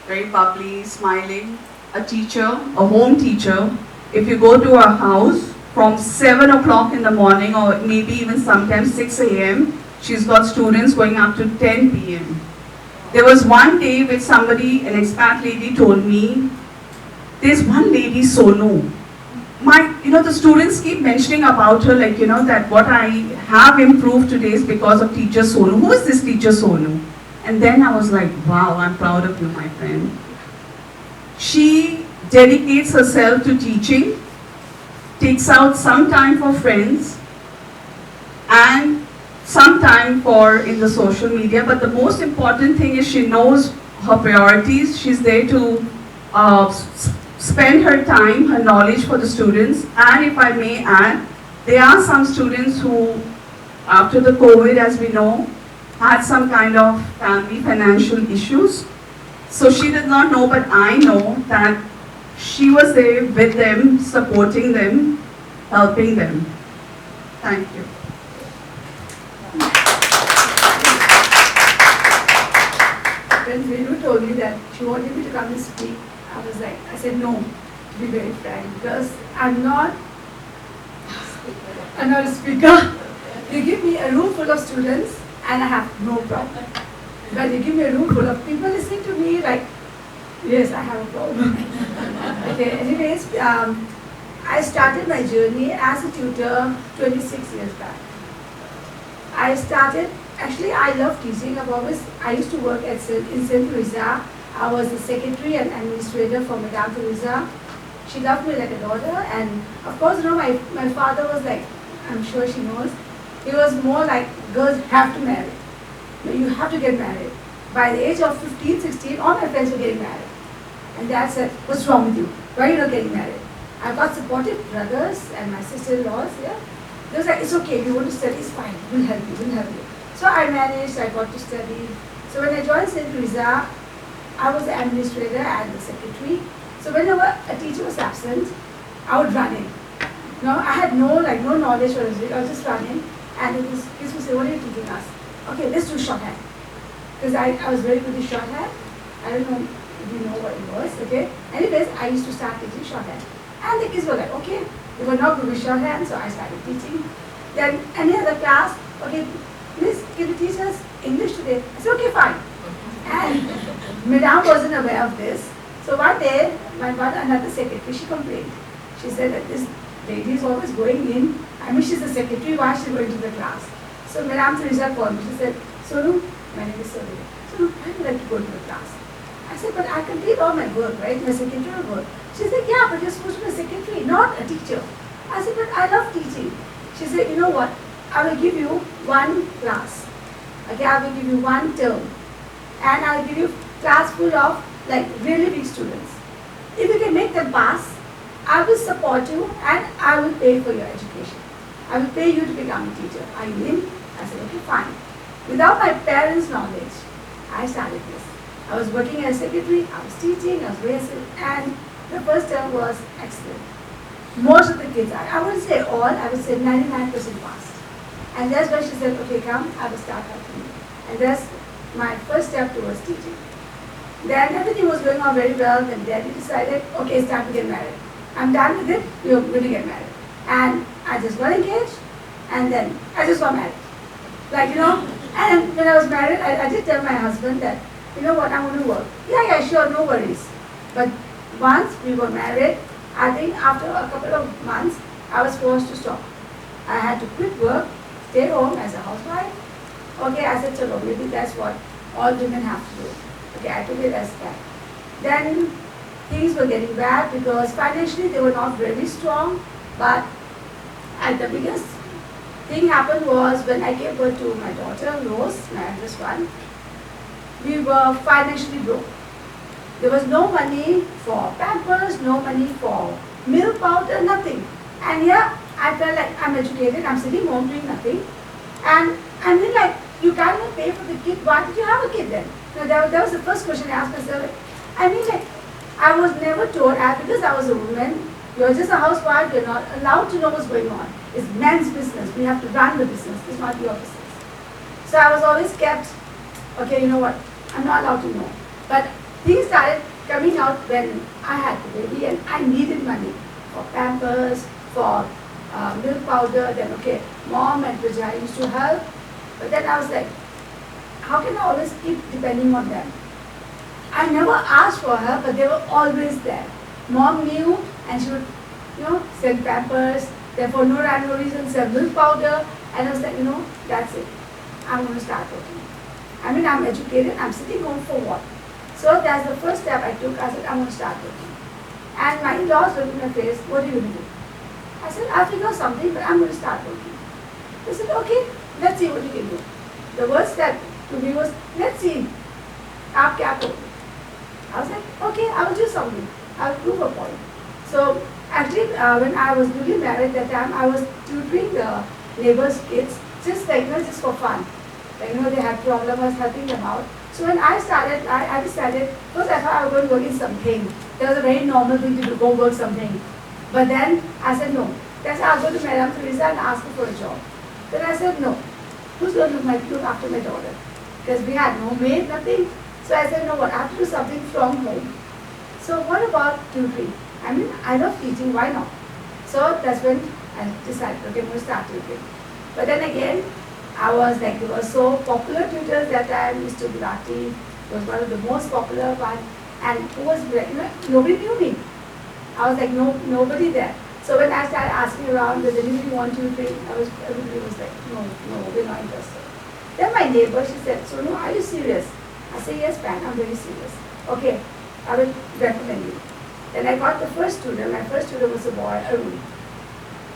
Very bubbly, smiling. a teacher, a home teacher, if you go to a house from 7 o'clock in the morning or maybe even sometimes 6 a.m., she's got students going up to 10 p.m. There was one day which somebody, an expat lady told me, there's one lady, Sonu. The students keep mentioning about her, like, that what I have improved today is because of teacher Sonu. Who is this teacher Sonu? And then I was like, wow, I'm proud of you, my friend. She dedicates herself to teaching, takes out some time for friends, and some time for in the social media. But the most important thing is she knows her priorities. She's there to spend her time, her knowledge for the students. And if I may add, there are some students who, after the COVID, as we know, had some kind of family financial issues. So she did not know, but I know that she was there with them, supporting them, helping them. Thank you. When Renu told me that she wanted me to come and speak, I said no, to be very frank, because I'm not a speaker. You give me a room full of students and I have no problem. But you give me a room full of people listening to me, like, yes, I have a problem. Okay, anyways, I started my journey as a tutor 26 years back. Actually I love teaching. I used to work in St. Teresa. I was the secretary and administrator for Madame Teresa. She loved me like a daughter, and of course, my father was like, I'm sure she knows, he was more like, girls have to marry. You have to get married. By the age of 15, 16, all my friends were getting married. And Dad said, what's wrong with you? Why are you not getting married? I've got supportive brothers and my sister-in-laws, yeah. They was like, it's okay, you want to study, it's fine, we'll help you. So I managed, I got to study. So when I joined St. Teresa, I was the administrator and the secretary. So whenever a teacher was absent, I would run in. I had no knowledge for it. I was just running, and kids would say, what are you teaching us? Okay, let's do shorthand. Because I was very good at shorthand. I don't know if you know what it was, okay? Anyways, I used to start teaching shorthand. And the kids were like, okay, they were not good with shorthand, so I started teaching. Then any other class, okay, Miss, can you teach us English today? I said, okay, fine. And Madame wasn't aware of this. So one day, another secretary, she complained. She said that this lady is always going in. I mean, she's a secretary, why is she going to the class? So Madame Teresa called me. She said, Sonu, my name is Sonu. Sonu, I would like to go to the class. I said, but I complete all my work, right? My secretarial work. She said, yeah, but you're supposed to be a secretary, not a teacher. I said, but I love teaching. She said, you know what? I will give you one class. Okay, I will give you one term. And I'll give you class full of like really big students. If you can make them pass, I will support you and I will pay for your education. I will pay you to become a teacher. Are you in? I said, okay, fine. Without my parents' knowledge, I started this. I was working as secretary, I was teaching, I was racing, and the first term was excellent. Most of the kids, I wouldn't say all, I would say 99% passed. And that's when she said, okay, come, I will start helping you. And that's my first step towards teaching. Then everything was going on very well, then Daddy decided, okay, it's time to get married. I'm done with it, you're going to get married. And I just got engaged, and then I just got married. And when I was married, I did tell my husband that, you know what, I'm going to work. Yeah, sure, no worries. But once we were married, I think after a couple of months, I was forced to stop. I had to quit work, stay home as a housewife. Okay, I said, chalo, maybe that's what all women have to do. Okay, I took it as that. Then things were getting bad because financially they were not very strong. But at the biggest thing happened was when I gave birth to my daughter, Rose, my eldest one, we were financially broke. There was no money for Pampers, no money for milk powder, nothing. And here I felt like I'm educated, I'm sitting home doing nothing. And I mean, like, you cannot pay for the kid, why did you have a kid then? Now, that was the first question I asked myself. I mean, like, I was never told, because I was a woman, you're just a housewife, you're not allowed to know what's going on. It's men's business, we have to run the business, it's not your business. So I was always kept, okay, you know what, I'm not allowed to know. But things started coming out when I had the baby and I needed money for Pampers, for milk powder. Then okay, mom and Vijay used to help, but then I was like, how can I always keep depending on them? I never asked for help, but they were always there. Mom knew, and she would, send Pampers. Then for no rhyme, no reason, send milk powder. And I was like, that's it. I'm going to start working. I mean, I'm educated. I'm sitting home for what? So that's the first step I took. I said, I'm going to start working. And my in-laws looked in my face, what are you going to do? I said, I'll figure out something, but I'm going to start working. They said, okay, let's see what you can do. The first step to me was, let's see, aap kya karoge? I was like, okay, I will do something. I will prove a point. So actually, when I was newly married that time, I was tutoring the neighbors' kids, just like, just for fun. Like, they had problems, I was helping them out. So when I started, I decided, first I thought I was going to work in something. That was a very normal thing to do, go work something. But then I said no. That's why I'll go to Madame Teresa and ask her for a job. Then I said no. Who's going to look after my daughter? Because we had no maid, nothing. So I said, no, what? I have to do something from home. So what about tutoring? I mean, I love teaching, why not? So that's when I decided, okay, I'm going to start tutoring. But then again, I was like, there were so popular tutors that time. Mr. Gulati was one of the most popular ones. And who was like, nobody knew me. I was like, nobody there. So when I started asking around, does anybody want tutoring? Everybody was like, no, we're not interested. Then my neighbor, she said, so no, are you serious? I said, yes, ma'am, I'm very serious. Okay, I will recommend you. Then I got the first student. My first student was a boy, Arun.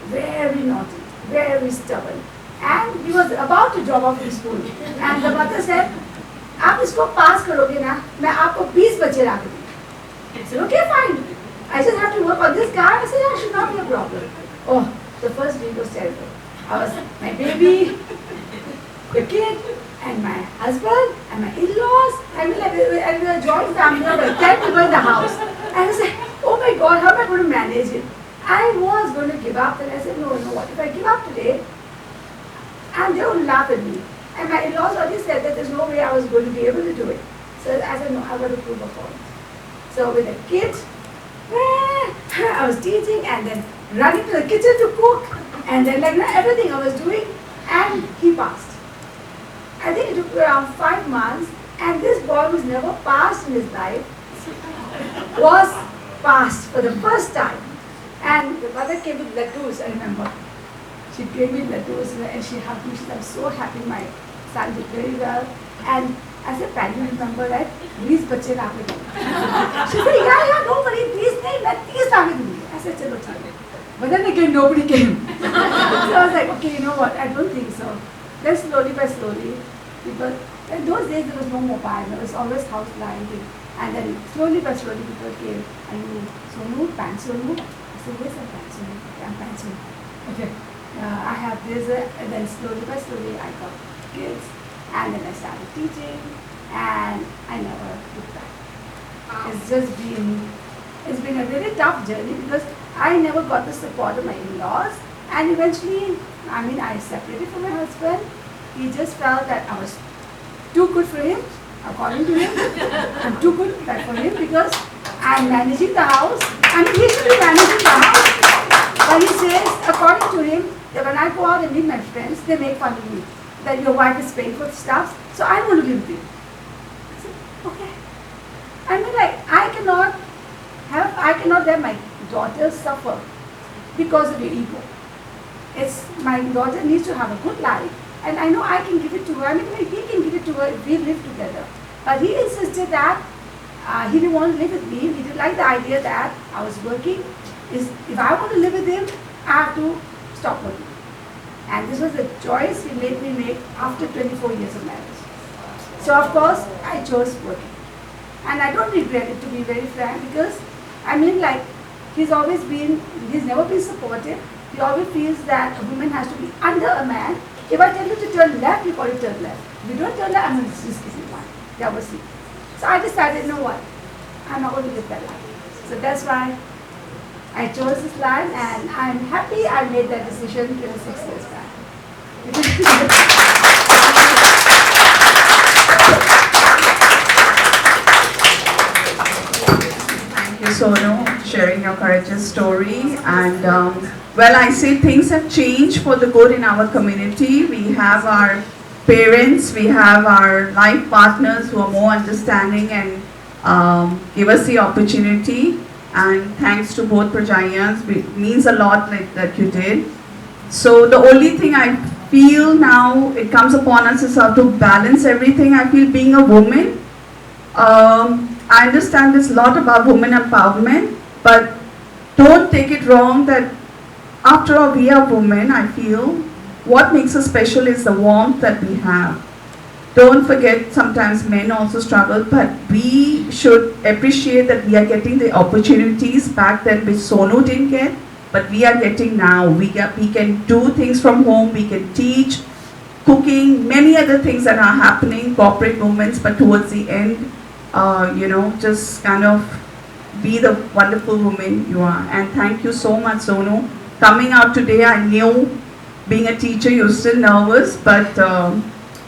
Very naughty, very stubborn. And he was about to drop out of school. And the mother said, आप इसको पास करोगे ना, मैं आपको 20 बच्चे ला के दूँगी. I said, okay, fine. I just have to work on this guy. I said, yeah, should not be a problem. Oh, the first week was terrible. I was my baby, the kid, and my husband, and my in-laws. I mean, like, we were a joint family of like 10 people in the house. And I was like, oh my God, how am I going to manage it? I was going to give up. And I said, no, what? If I give up today, and they would laugh at me. And my in-laws already said that there's no way I was going to be able to do it. So I said, no, I've got to prove a point. So with the kid, I was teaching and then running to the kitchen to cook and then like everything I was doing, and he passed. I think it took around 5 months, and this boy who's never passed in his life was passed for the first time. And the mother came with laddus, I remember. She gave me laddus and she hugged me. She said, I'm so happy my son did very well. And I said, Patty, you remember that? Please, bache la ke do. She said, yeah, don't worry, please, please la ke do. I said, chalo, chalo. But then again, nobody came. So I was like, okay, you know what, I don't think so. Then slowly by slowly, people, in those days there was no mobile, there was always house line. And then slowly by slowly people came and you, Sonu, Pansonu. I said, yes, I'm Pansonu. Okay, I'm Pansonu. Okay, I have this, and then slowly by slowly I got kids. And then I started teaching, and I never looked back. It's been a really tough journey because I never got the support of my in-laws, and eventually, I separated from my husband. He just felt that I was too good for him, according to him. I'm too good for him because I'm managing the house. He should be managing the house. But he says, according to him, that when I go out and meet my friends, they make fun of me. That your wife is paying for stuff, so I want to live with you. I said, okay. I cannot let my daughter suffer because of your ego. My daughter needs to have a good life, and I know I can give it to her. He can give it to her if we live together. But he insisted that he didn't want to live with me. He didn't like the idea that I was working. If I want to live with him, I have to stop working. And this was the choice he made me make after 24 years of marriage. So of course, I chose working. And I don't regret it, to be very frank, because he's never been supportive. He always feels that a woman has to be under a man. If I tell you to turn left, you call it turn left. If you don't turn left, I'm going to just kiss you one. That was it. So I decided, you know what, I'm not going to live that life. So that's why I chose this line, and I'm happy I made that decision 26 years back. Sonu, sharing your courageous story. And well, I say things have changed for the good in our community. We have our parents, we have our life partners who are more understanding and give us the opportunity. And thanks to both Prajayans, it means a lot like that you did. So the only thing I feel now it comes upon us is how to balance everything. I feel being a woman, I understand there's a lot about women empowerment, but don't take it wrong that after all we are women. I feel what makes us special is the warmth that we have. Don't forget sometimes men also struggle, but we should appreciate that we are getting the opportunities back then which Sonu didn't get, but we are getting now. We can do things from home, we can teach, cooking, many other things that are happening, corporate movements, but towards the end, just kind of be the wonderful woman you are. And thank you so much, Sonu. Coming out today, I knew being a teacher, you're still nervous, but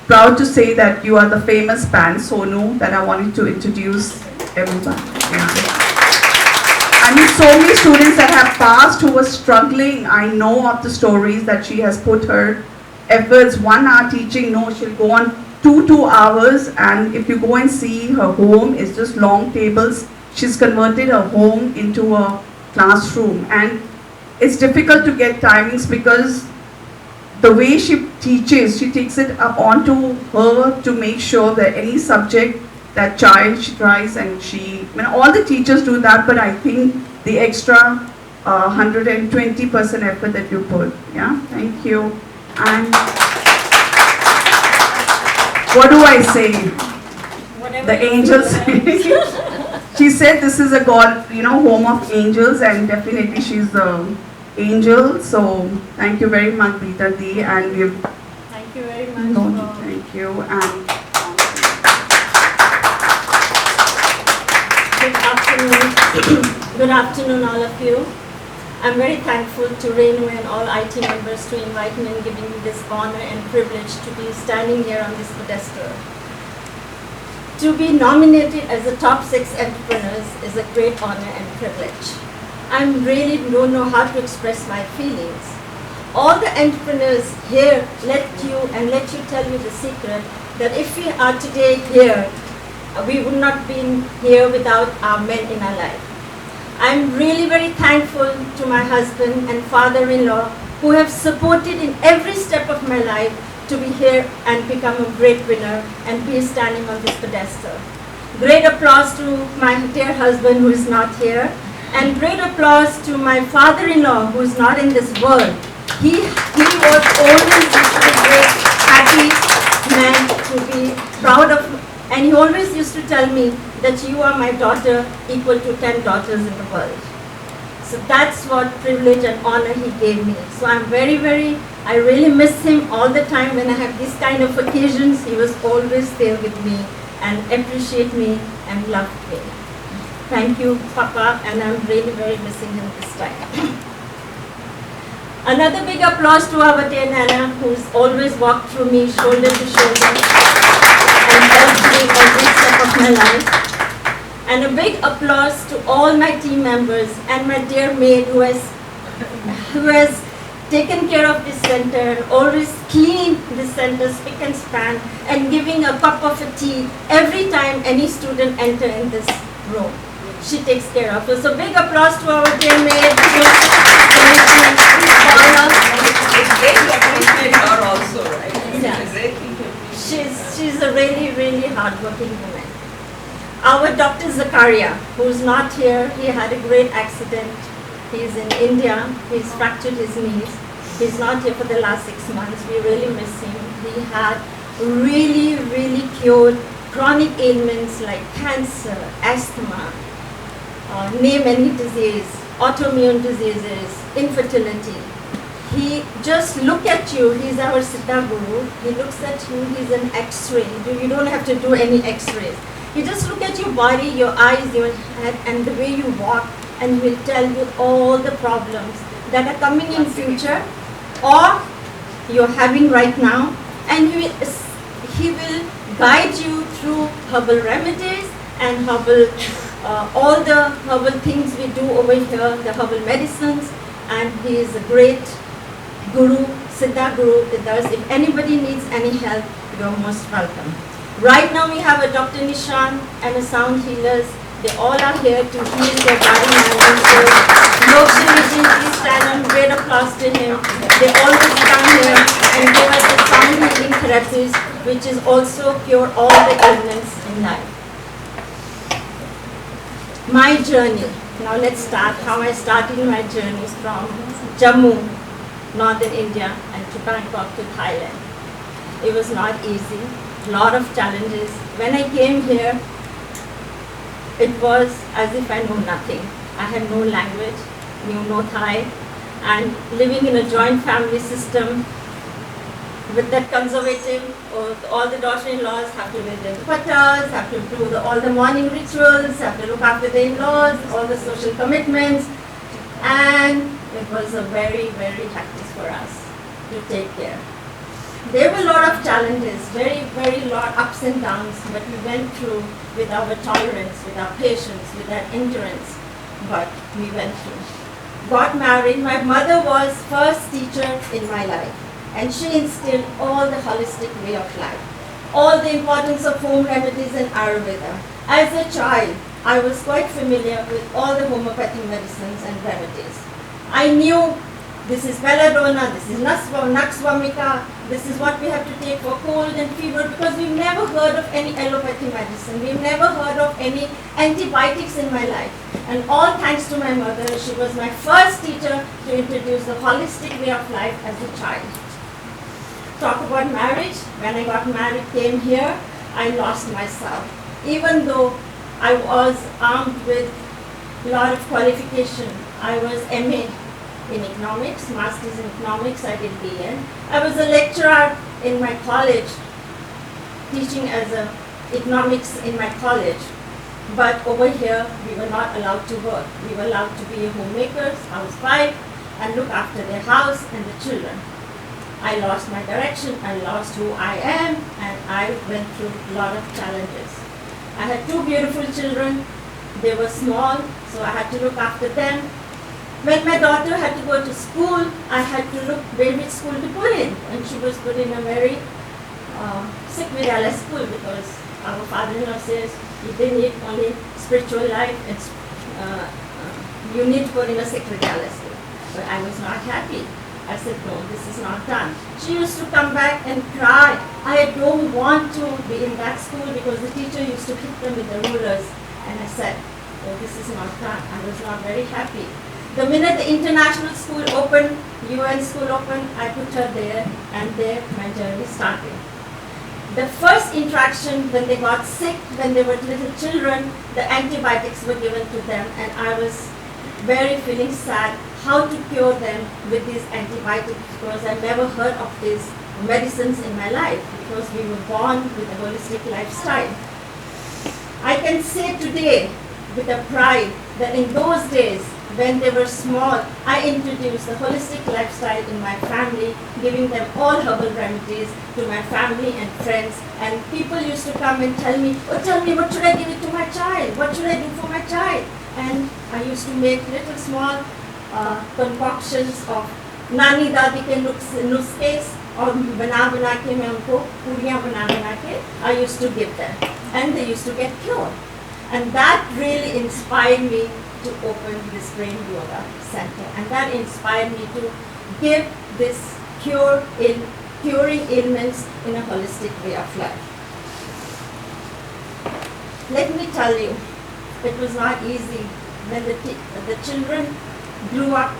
proud to say that you are the famous band, Sonu, that I wanted to introduce everybody. Yeah. I mean, so many students that have passed who were struggling. I know of the stories that she has put her efforts, 1 hour teaching, no, she'll go on 2 hours, and if you go and see her home, it's just long tables. She's converted her home into a classroom, and it's difficult to get timings because the way she teaches, she takes it up onto her to make sure that any subject that child she tries, and all the teachers do that, but I think the extra 120% effort that you put. Yeah, thank you. And what do I say? Whatever The angels. She said this is a God, home of angels, and definitely she's the angel. So thank you very much, Bita Di, and we've. Thank you very much. Thank you. And good afternoon. Good afternoon, all of you. I'm very thankful to Renu and all IT members to invite me and giving me this honor and privilege to be standing here on this pedestal. To be nominated as the top 6 entrepreneurs is a great honor and privilege. I really don't know how to express my feelings. All the entrepreneurs here let you tell you the secret that if we are today here, we would not be here without our men in our life. I'm really very thankful to my husband and father-in-law who have supported in every step of my life to be here and become a great winner and be standing on this pedestal. Great applause to my dear husband who is not here, and great applause to my father-in-law who is not in this world. He was always a great, happy man to be proud of, and he always used to tell me that you are my daughter equal to 10 daughters in the world. So that's what privilege and honor he gave me. So I'm I really miss him all the time when I have these kind of occasions. He was always there with me and appreciate me and loved me. Thank you, Papa, and I'm really very missing him this time. Another big applause to our dear Nana, who's always walked through me shoulder to shoulder and helped me every step of my life. And a big applause to all my team members and my dear maid who has taken care of this center and always cleaned this center spick and span and giving a cup of a tea every time any student enter in this room. She takes care of us. So big applause to our dear maid. It's great to appreciate her also, right? Yeah. It's a great thing to appreciate. She's a really hardworking woman. Our Dr. Zakaria, who's not here, he had a great accident. He's in India. He's fractured his knees. He's not here for the last 6 months. We really miss him. He had really cured chronic ailments like cancer, asthma, name any disease, autoimmune diseases, infertility. He just look at you. He's our Siddha Guru. He looks at you. He's an X-ray. You don't have to do any X-rays. He just look at your body, your eyes, your head, and the way you walk, and will tell you all the problems that are coming in future or you're having right now, and he will guide you through herbal remedies and herbal all the herbal things we do over here, the herbal medicines, and he is a great guru, Siddha guru with us. If anybody needs any help, you are most welcome. Right now we have a Dr. Nishan and a sound healers. They all are here to heal their body mind. Lokshmi, please stand and great applause to him. They always come here and give us the sound healing therapies, which is also cure all the ailments in life. My journey. Now let's start how I started my journey from Jammu, northern India, and to Bangkok to Thailand. It was not easy, a lot of challenges. When I came here, it was as if I knew nothing. I had no language, knew no Thai, and living in a joint family system with that conservative, all the daughter-in-laws have to live in dupattas, have to do all the morning rituals, have to look after the in-laws, all the social commitments, and it was a very, very hectic for us to take care. There were a lot of challenges, very lot ups and downs, but we went through with our tolerance, with our patience, with our endurance, but we went through. Got married. My mother was first teacher in my life, and she instilled all the holistic way of life, all the importance of home remedies and Ayurveda. As a child, I was quite familiar with all the homeopathic medicines and remedies. I knew this is belladonna, this is naxvamika, this is what we have to take for cold and fever, because we've never heard of any allopathy medicine. We've never heard of any antibiotics in my life. And all thanks to my mother, she was my first teacher to introduce the holistic way of life as a child. Talk about marriage. When I got married, came here, I lost myself. Even though I was armed with a lot of qualification, I was MA in economics, master's in economics, I did BN. I was a lecturer in my college, teaching as a economics in my college. But over here, we were not allowed to work. We were allowed to be homemakers, housewife, and look after their house and the children. I lost my direction, I lost who I am, and I went through a lot of challenges. I had two beautiful children. They were small, so I had to look after them. When my daughter had to go to school, I had to look which school to put in, and she was put in a very sick Vidyalaya school, because our father-in-law says you didn't need only spiritual life, you need to put in a sick Vidyalaya school. But I was not happy. I said, no, this is not done. She used to come back and cry. I don't want to be in that school, because the teacher used to hit them with the rulers. And I said, oh, this is not done. I was not very happy. The minute the international school opened, UN school opened, I put her there, and there my journey started. The first interaction when they got sick, when they were little children, the antibiotics were given to them, and I was very feeling sad how to cure them with these antibiotics, because I never heard of these medicines in my life, because we were born with a holistic lifestyle. I can say today with a pride that in those days, when they were small, I introduced the holistic lifestyle in my family, giving them all herbal remedies to my family and friends. And people used to come and tell me, oh, tell me, what should I give it to my child? What should I do for my child? And I used to make little small concoctions of nani dadi ke nuskes, और बना के मैं उनको पूरियाँ बना के I used to give them, and they used to get cured. And that really inspired me to open this Brain Yoga Center, and that inspired me to give this curing ailments in a holistic way of life. Let me tell you, it was not easy when the children grew up.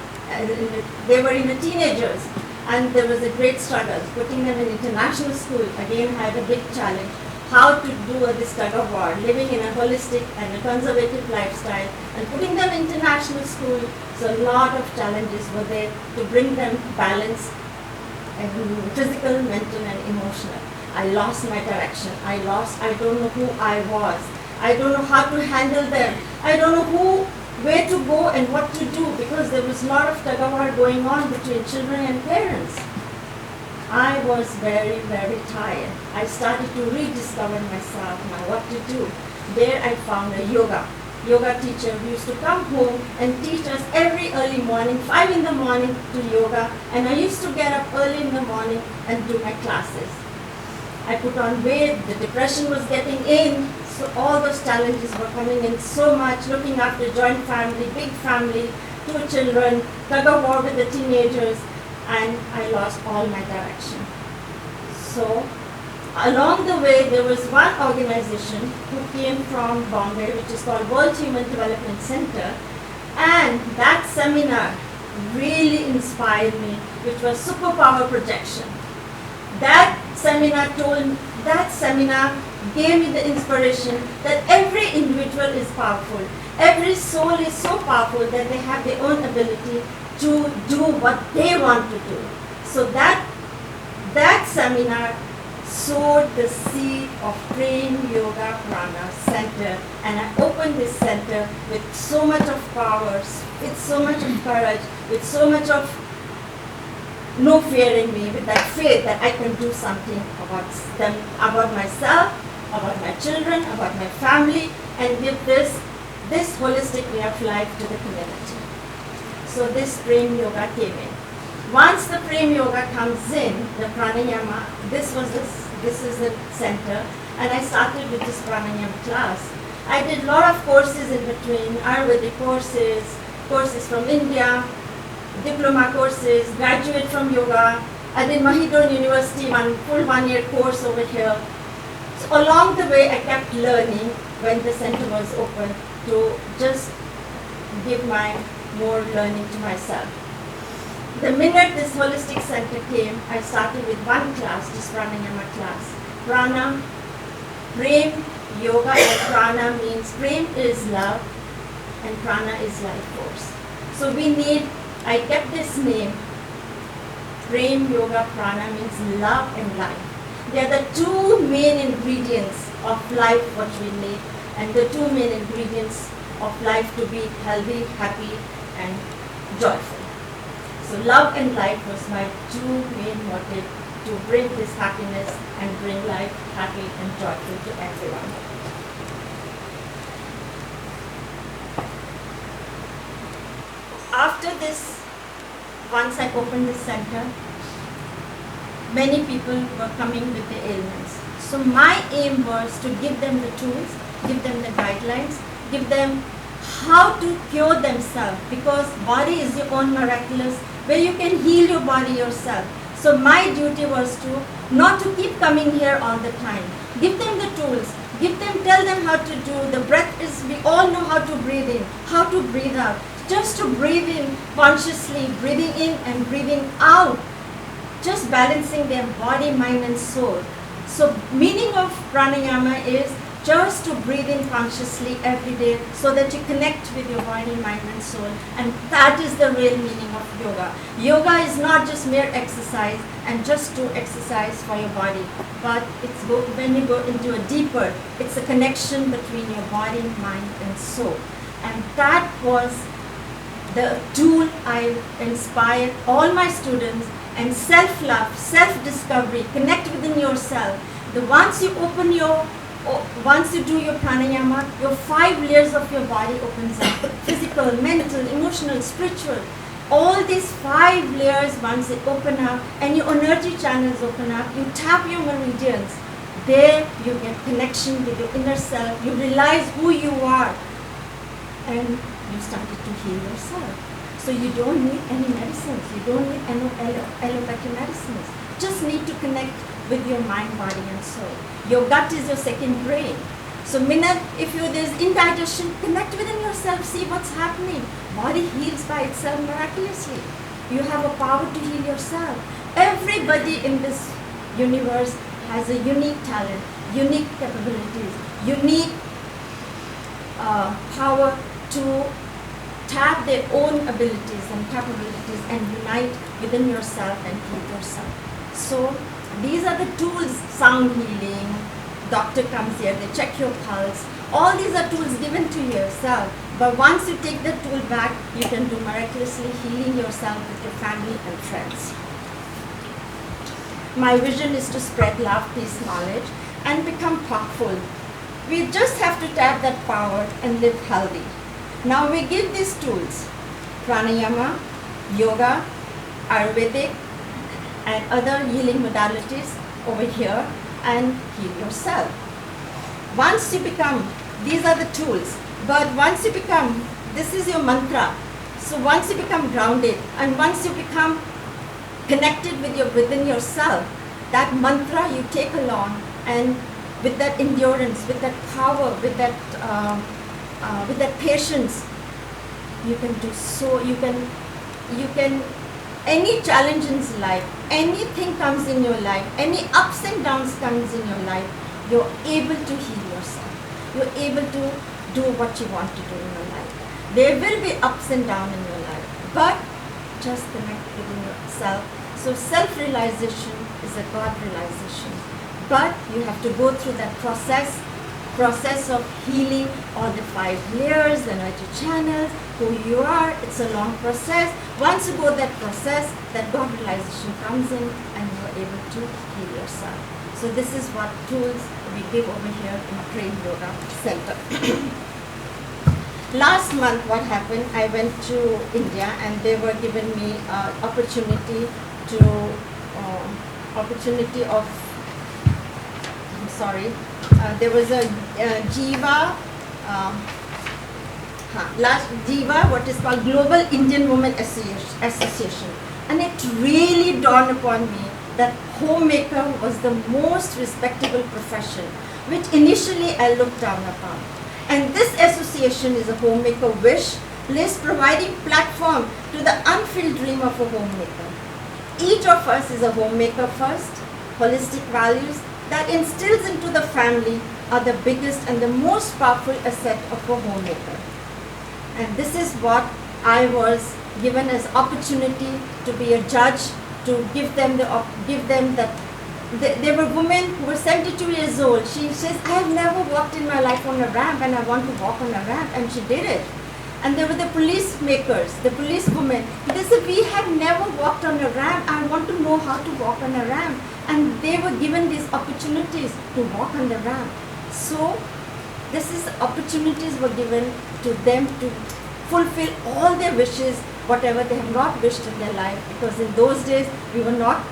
They were in the teenagers, and there was a great struggle. Putting them in international school, again, had a big challenge. How to do this tug of war, living in a holistic and a conservative lifestyle, and putting them in international school. So a lot of challenges were there to bring them balance, and physical, mental, and emotional. I lost my direction. I don't know who I was. I don't know how to handle them. I don't know where to go and what to do, because there was a lot of tug of war going on between children and parents. I was very, very tired. I started to rediscover myself, what to do. There I found a yoga. yoga teacher who used to come home and teach us every early morning, 5 in the morning to yoga, and I used to get up early in the morning and do my classes. I put on weight, the depression was getting in, so all those challenges were coming in so much, looking after joint family, big family, 2 children, tug of war with the teenagers, and I lost all my direction. So along the way, there was one organization who came from Bombay, which is called World Human Development Center, and that seminar really inspired me, which was superpower projection. That seminar gave me the inspiration that every individual is powerful. Every soul is so powerful that they have their own ability to do what they want to do. So that seminar sowed the seed of Prem Yoga Prana Center, and I opened this center with so much of power, with so much of courage, with so much of no fear in me, with that faith that I can do something about them, about myself, about my children, about my family, and give this holistic way of life to the community. So this Prem Yoga came in. Once the Prem Yoga comes in, the pranayama, this is the center, and I started with this pranayama class. I did a lot of courses in between, Ayurvedic courses from India, diploma courses, graduate from yoga. I did Mahidol University, full 1-year course over here. So along the way, I kept learning when the center was open to just give my more learning to myself. The minute this holistic center came, I started with one class, this pranayama class. Prana, Prem, yoga and prana means Prem is love and prana is life force. So I kept this name, Prem Yoga Prana means love and life. They are the 2 main ingredients of life what we need, and the 2 main ingredients of life to be healthy, happy and joyful. So love and life was my 2 main motives to bring this happiness and bring life happy and joyful to everyone. After this, once I opened this center, many people were coming with their ailments. So my aim was to give them the tools, give them the guidelines, give them how to cure themselves, because body is your own miraculous, where you can heal your body yourself. So my duty was to not to keep coming here all the time. Give them the tools, tell them how to do. The breath is, we all know how to breathe in, how to breathe out. Just to breathe in consciously, breathing in and breathing out, just balancing their body, mind and soul. So meaning of pranayama is just to breathe in consciously every day so that you connect with your body, mind and soul. And that is the real meaning of yoga. Yoga is not just mere exercise and just to exercise for your body, but when you go into a deeper, it's a connection between your body, mind and soul. And that was the tool I inspired all my students, and self-love, self-discovery, connect within yourself. Once you do your pranayama, your 5 layers of your body opens up. Physical, mental, emotional, spiritual. All these 5 layers, once they open up and your energy channels open up, you tap your meridians. There you get connection with your inner self. You realize who you are. And you started to heal yourself. So you don't need any medicines. You don't need any allopathy medicines. Just need to connect with your mind, body and soul. Your gut is your second brain. So if there's indigestion, connect within yourself, see what's happening. Body heals by itself miraculously. You have a power to heal yourself. Everybody in this universe has a unique talent, unique capabilities, unique power to tap their own abilities and capabilities and unite within yourself and heal yourself. So these are the tools, sound healing, doctor comes here, they check your pulse. All these are tools given to yourself. But once you take the tool back, you can do miraculously healing yourself with your family and friends. My vision is to spread love, peace, knowledge and become powerful. We just have to tap that power and live healthy. Now we give these tools, pranayama, yoga, Ayurvedic, and other healing modalities over here, and heal yourself. Once you become, these are the tools, but once you become, this is your mantra. So once you become grounded and once you become connected with within yourself, that mantra you take along, and with that endurance, with that power, with that patience, you can do so. You can any challenge in life, anything comes in your life, any ups and downs comes in your life, you're able to heal yourself. You're able to do what you want to do in your life. There will be ups and downs in your life, but just connect within yourself. So self-realization is a God realization. But you have to go through that process of healing all the 5 layers, the energy channels, who you are. It's a long process. Once you go that process, that God realization comes in and you are able to heal yourself. So this is what tools we give over here in Train Yoga Center. Last month what happened, I went to India and they were giving me opportunity of, I'm sorry, there was a Jiva, what is called Global Indian Women Association. And it really dawned upon me that homemaker was the most respectable profession, which initially I looked down upon. And this association is a homemaker wish list providing platform to the unfulfilled dream of a homemaker. Each of us is a homemaker first. Holistic values that instills into the family are the biggest and the most powerful asset of a homemaker. And this is what I was given as opportunity to be a judge, to give them that. There were women who were 72 years old. She says, I have never walked in my life on a ramp and I want to walk on a ramp, and she did it. And there were the police makers, the police women. They said, we have never walked on a ramp. I want to know how to walk on a ramp. And they were given these opportunities to walk on the ramp. So this is opportunities were given to them to fulfill all their wishes, whatever they have not wished in their life. Because in those days, we were not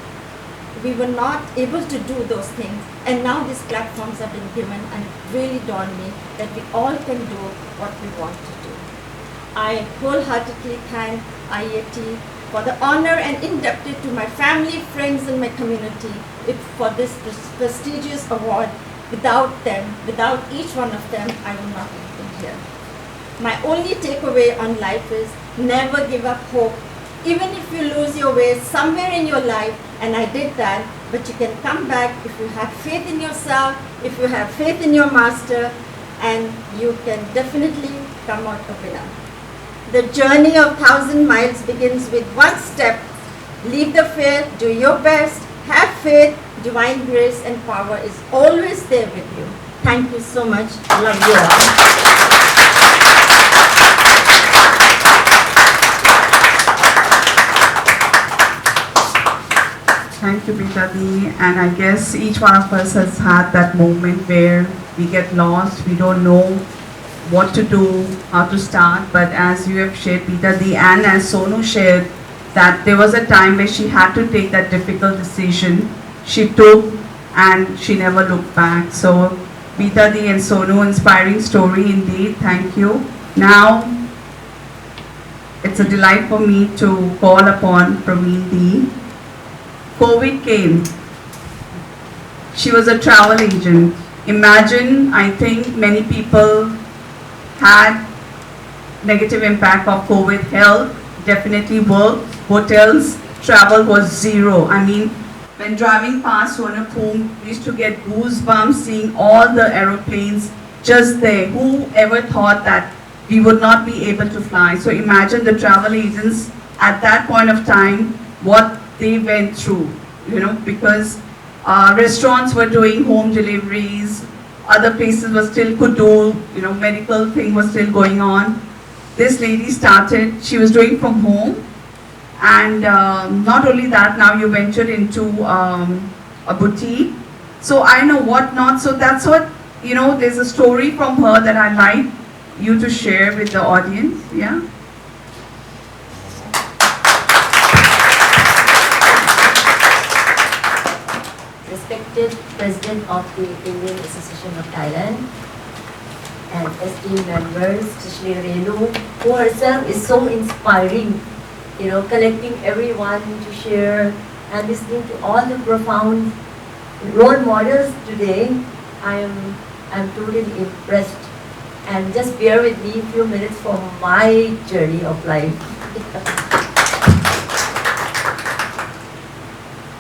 able to do those things, and now these platforms have been given, and it really dawned me that we all can do what we want to do. I wholeheartedly thank IAT for the honor and indebted to my family, friends and my community for this prestigious award. Without them, without each one of them, I would not have been here. My only takeaway on life is never give up hope. Even if you lose your way somewhere in your life, and I did that, but you can come back if you have faith in yourself, if you have faith in your master, and you can definitely come out a winner. The journey of 1,000 miles begins with one step. Leave the fear, do your best, have faith, divine grace and power is always there with you. Thank you so much. Love you all. Thank you, Pitadi. And I guess each one of us has had that moment where we get lost, we don't know what to do, how to start. But as you have shared, Pitadi, and as Sonu shared, that there was a time where she had to take that difficult decision. She took and she never looked back. So, Pitadi and Sonu, inspiring story indeed. Thank you. Now, it's a delight for me to call upon Praveen D. COVID came. She was a travel agent. Imagine, I think many people had negative impact of COVID. Health, definitely work, hotels, travel was zero. I mean, when driving past Sonapur, we used to get goosebumps seeing all the aeroplanes just there. Who ever thought that we would not be able to fly? So imagine the travel agents at that point of time, what they went through, because restaurants were doing home deliveries, other places were still could do, medical thing was still going on. This lady started, she was doing from home, and not only that, now you ventured into a boutique. So I know what not, so that's what you know, there's a story from her that I'd like you to share with the audience. Yeah. Respected President of the Indian Association of Thailand and esteemed members, especially Renu, who herself is so inspiring, you know, collecting everyone to share and listening to all the profound role models today. I'm totally impressed, and just bear with me a few minutes for my journey of life.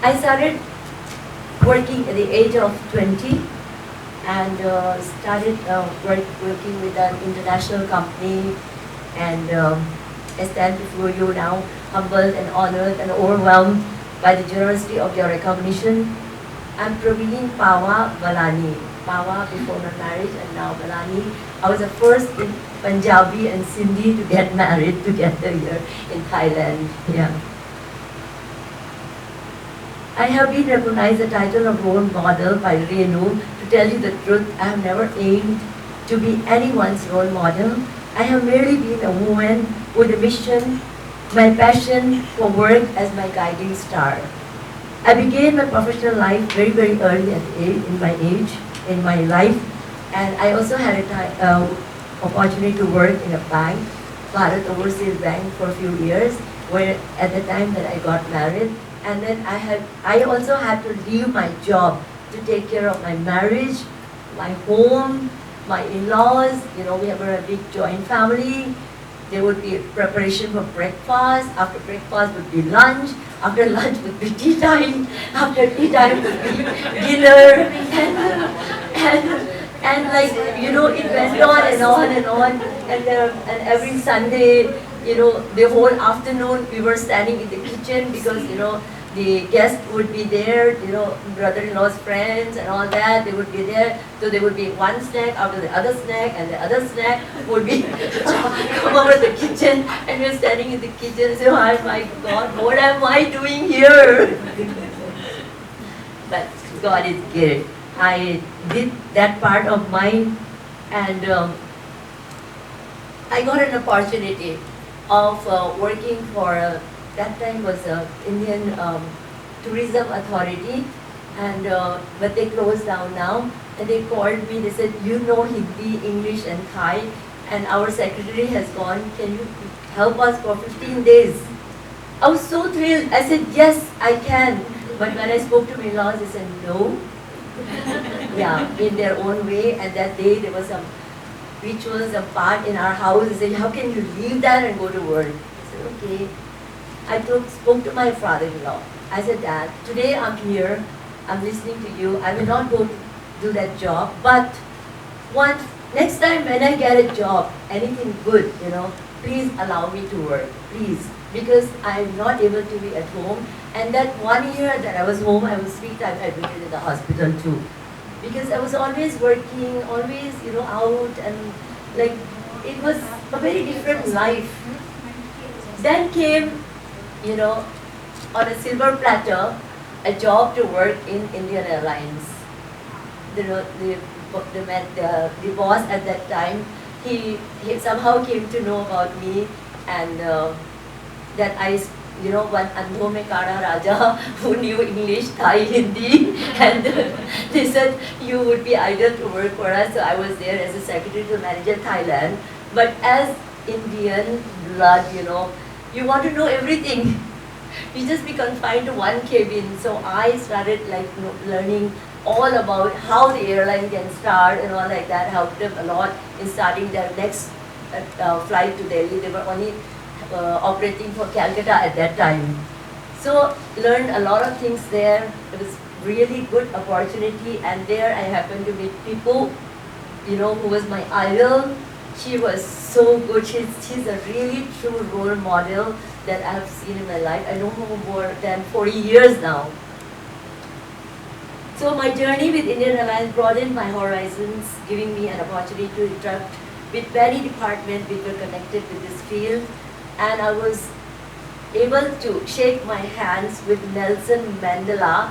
I started working at the age of 20 and started working with an international company, and I stand before you now humbled and honored and overwhelmed by the generosity of your recognition. I'm Praveen Pawa Balani. Pawa before my marriage and now Balani. I was the first in Punjabi and Sindhi to get married together here in Thailand. Yeah. I have been recognized the title of role model by Renu. To tell you the truth, I have never aimed to be anyone's role model. I have merely been a woman with a mission, my passion for work as my guiding star. I began my professional life very, very early in my life, and I also had an opportunity to work in a bank, Bharat Overseas Bank, for a few years, where at the time that I got married. And then I also had to leave my job to take care of my marriage, my home, my in-laws. You know, we have a big joint family. There would be preparation for breakfast. After breakfast would be lunch. After lunch would be tea time. After tea time would be dinner. And like, you know, it went on and on and on. And every Sunday, you know, the whole afternoon we were standing in the kitchen because, you know, the guests would be there, you know, brother-in-law's friends and all that, they would be there. So there would be one snack after the other snack, and the other snack would be come over the kitchen, and we're standing in the kitchen and say, oh my God, what am I doing here? But God is good. I did that part of mine, and I got an opportunity of working for that time was Indian Tourism Authority, and but they closed down now. And they called me. They said, you know Hindi, English, and Thai, and our secretary has gone. Can you help us for 15 days? I was so thrilled. I said, yes, I can. But when I spoke to my in-laws, they said no. Yeah, in their own way. And that day there was some rituals, a part in our house. They said, how can you leave that and go to work? I said, okay. I spoke to my father-in-law. I said, Dad, today I'm here, I'm listening to you, I will not go to do that job, but next time when I get a job, anything good, you know, please allow me to work, please, because I'm not able to be at home. And that 1 year that I was home, I was 3 times admitted in the hospital too, because I was always working, always, you know, out, and like, it was a very different life. Then came, you know, on a silver platter, a job to work in Indian Airlines. The boss at that time, he somehow came to know about me, and that I, you know, one Andho Mein Kada Raja who knew English, Thai, Hindi, and they said you would be ideal to work for us. So I was there as a secretary to manager Thailand. But as Indian blood, you know, you want to know everything. You just be confined to one cabin. So I started like learning all about how the airline can start and all like that. Helped them a lot in starting their next flight to Delhi. They were only operating for Calcutta at that time. So learned a lot of things there. It was really good opportunity, and there I happened to meet people, you know, who was my idol. She was so good. She's a really true role model that I have seen in my life. I know her more than 40 years now. So my journey with Indian Airlines broadened my horizons, giving me an opportunity to interact with many departments which were connected with this field. And I was able to shake my hands with Nelson Mandela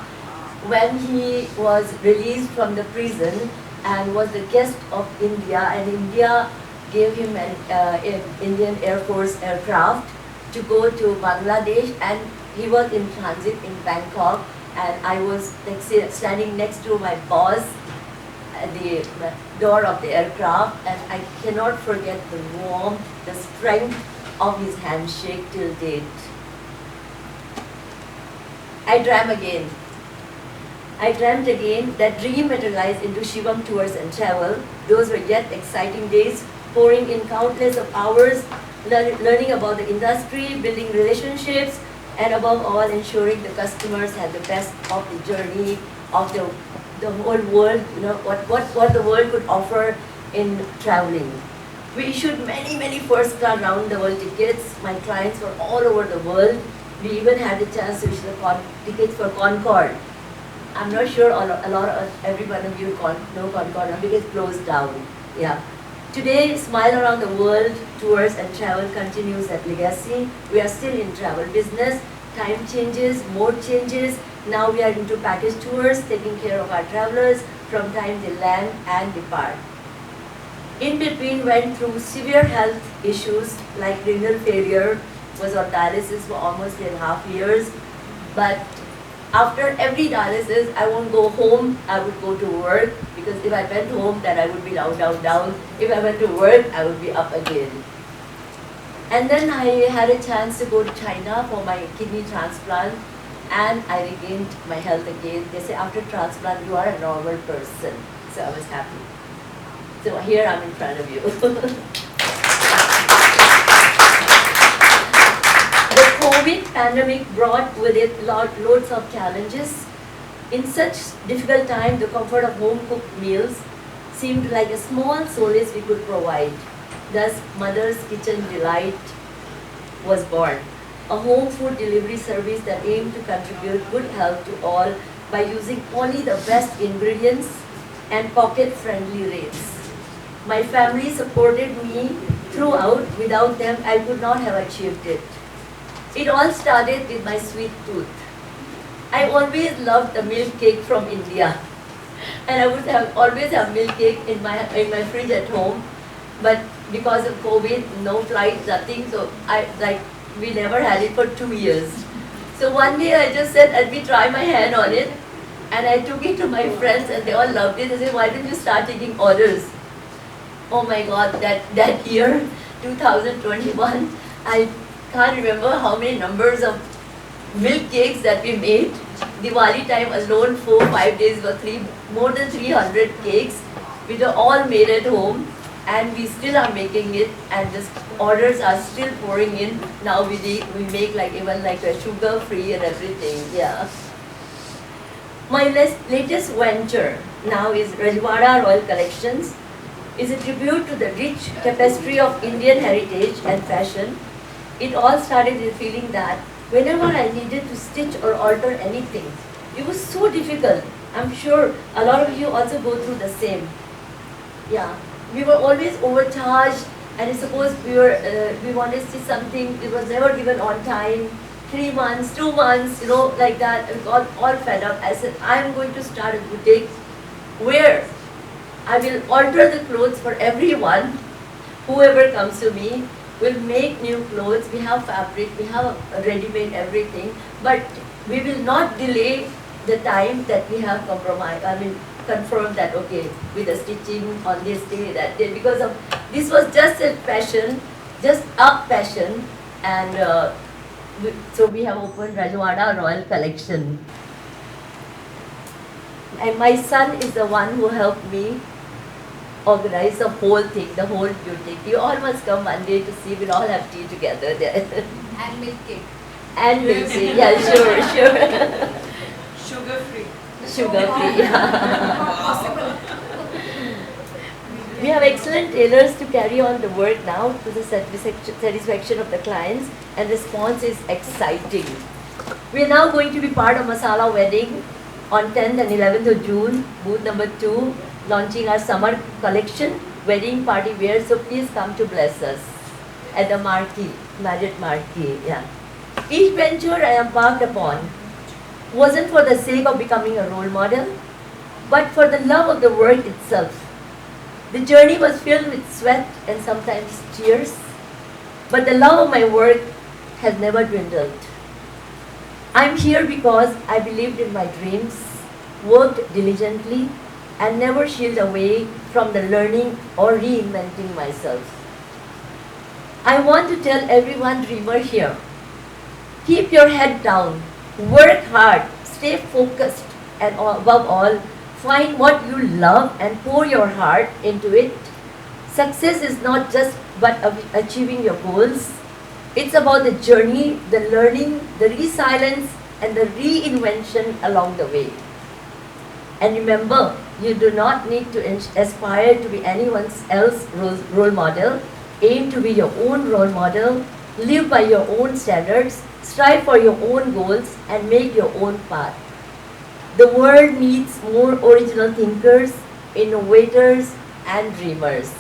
when he was released from the prison. and was the guest of India, and India gave him an Indian Air Force aircraft to go to Bangladesh, and he was in transit in Bangkok, and I was standing next to my boss at the door of the aircraft, and I cannot forget the warmth, the strength of his handshake till date. I dreamt again. I dreamt again. That dream materialized into Shivam Tours and Travel. Those were yet exciting days, pouring in countless of hours, learning about the industry, building relationships, and above all, ensuring the customers had the best of the journey of the whole world, what the world could offer in traveling. We issued many first-class round-the-world tickets. My clients were all over the world. We even had the chance to issue the tickets for Concorde. I'm not sure every one of you know Concorde now because it's closed down. Yeah. Today, Smile Around the World Tours and Travel continues that legacy. We are still in travel business. Time changes, mode changes. Now we are into package tours, taking care of our travelers from time they land and depart. In between, went through severe health issues like renal failure, was on dialysis for almost 3.5 years. But after every dialysis, I won't go home, I would go to work, because if I went home, then I would be down. If I went to work, I would be up again. And then I had a chance to go to China for my kidney transplant, and I regained my health again. They say after transplant, you are a normal person. So I was happy. So here I'm in front of you. The COVID pandemic brought with it loads of challenges. In such difficult time, the comfort of home-cooked meals seemed like a small solace we could provide. Thus, Mother's Kitchen Delight was born, a home food delivery service that aimed to contribute good health to all by using only the best ingredients and pocket-friendly rates. My family supported me throughout. Without them, I could not have achieved it. It all started with my sweet tooth. I always loved the milk cake from India, and I would always have milk cake in my fridge at home. But because of COVID, no flights, nothing, so we never had it for 2 years. So one day I just said, let me try my hand on it, and I took it to my friends, and they all loved it. They said, why don't you start taking orders? Oh my God, that year, 2021, I can't remember how many numbers of milk cakes that we made. Diwali time alone, 4-5 days were more than 300 cakes, which are all made at home, and we still are making it, and the orders are still pouring in. Now we make even a sugar-free and everything. Yeah. My latest venture now is Rajwada Royal Collections. Is a tribute to the rich tapestry of Indian heritage and fashion. It all started with feeling that whenever I needed to stitch or alter anything, it was so difficult. I'm sure a lot of you also go through the same. Yeah, we were always overcharged, and suppose we wanted to see something, it was never given on time. 3 months, 2 months, like that. We got all fed up. I said, I'm going to start a boutique where I will alter the clothes for everyone. Whoever comes to me will make new clothes. We have fabric, we have ready-made everything, but we will not delay the time that we have confirmed that, okay, with the stitching on this day, that day, because of this was just a passion, just a passion, and so we have opened Rajwada Royal Collection. And my son is the one who helped me organize the whole thing, the whole boutique. You all must come one day to see. We'll all have tea together there. And milk cake. And milk cake, yeah, sure. Sugar-free. Sugar-free, yeah. We have excellent tailors to carry on the work now to the satisfaction of the clients, and response is exciting. We are now going to be part of Masala Wedding on 10th and 11th of June, booth number 2, launching our summer collection, wedding party wear, so please come to bless us at the Marquee, Marriott Marquee, yeah. Each venture I embarked upon wasn't for the sake of becoming a role model, but for the love of the work itself. The journey was filled with sweat and sometimes tears, but the love of my work has never dwindled. I'm here because I believed in my dreams, worked diligently, and never shied away from the learning or reinventing myself. I want to tell everyone dreamer here, keep your head down, work hard, stay focused, and above all, find what you love and pour your heart into it. Success is not just but achieving your goals. It's about the journey, the learning, the resilience, and the reinvention along the way. And remember, you do not need to aspire to be anyone else's role model. Aim to be your own role model, live by your own standards, strive for your own goals, and make your own path. The world needs more original thinkers, innovators, and dreamers.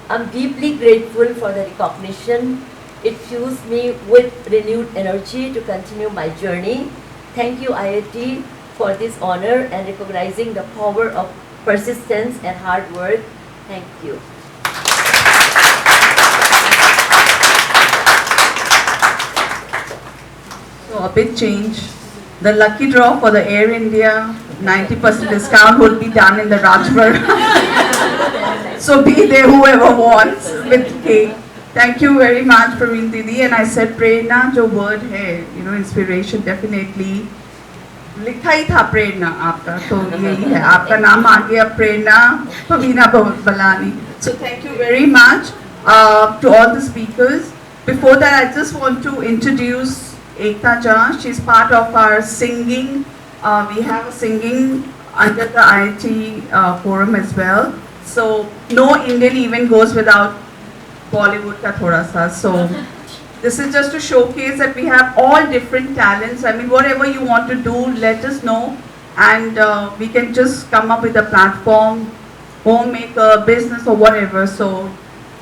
I'm deeply grateful for the recognition. It fuels me with renewed energy to continue my journey. Thank you, IIT, for this honor and recognizing the power of persistence and hard work. Thank you. So a big change. The lucky draw for the Air India 90% discount will be done in the Rajpur. So be there whoever wants with cake. Thank you very much, Praveen Didi. And I said prerna जो word है, inspiration definitely. लिखा ही था प्रेरणा आपका, तो यही है आपका नाम आ गया प्रेरणा पवीना Balani. So thank you very much to all the speakers. Before that, I just want to introduce Ekta Jha. She's part of our singing. We have a singing under the IIT forum as well. So no Indian event goes without Bollywood ka thoda sa. So this is just to showcase that we have all different talents. I mean, whatever you want to do, let us know, and we can just come up with a platform, homemaker, business, or whatever. So,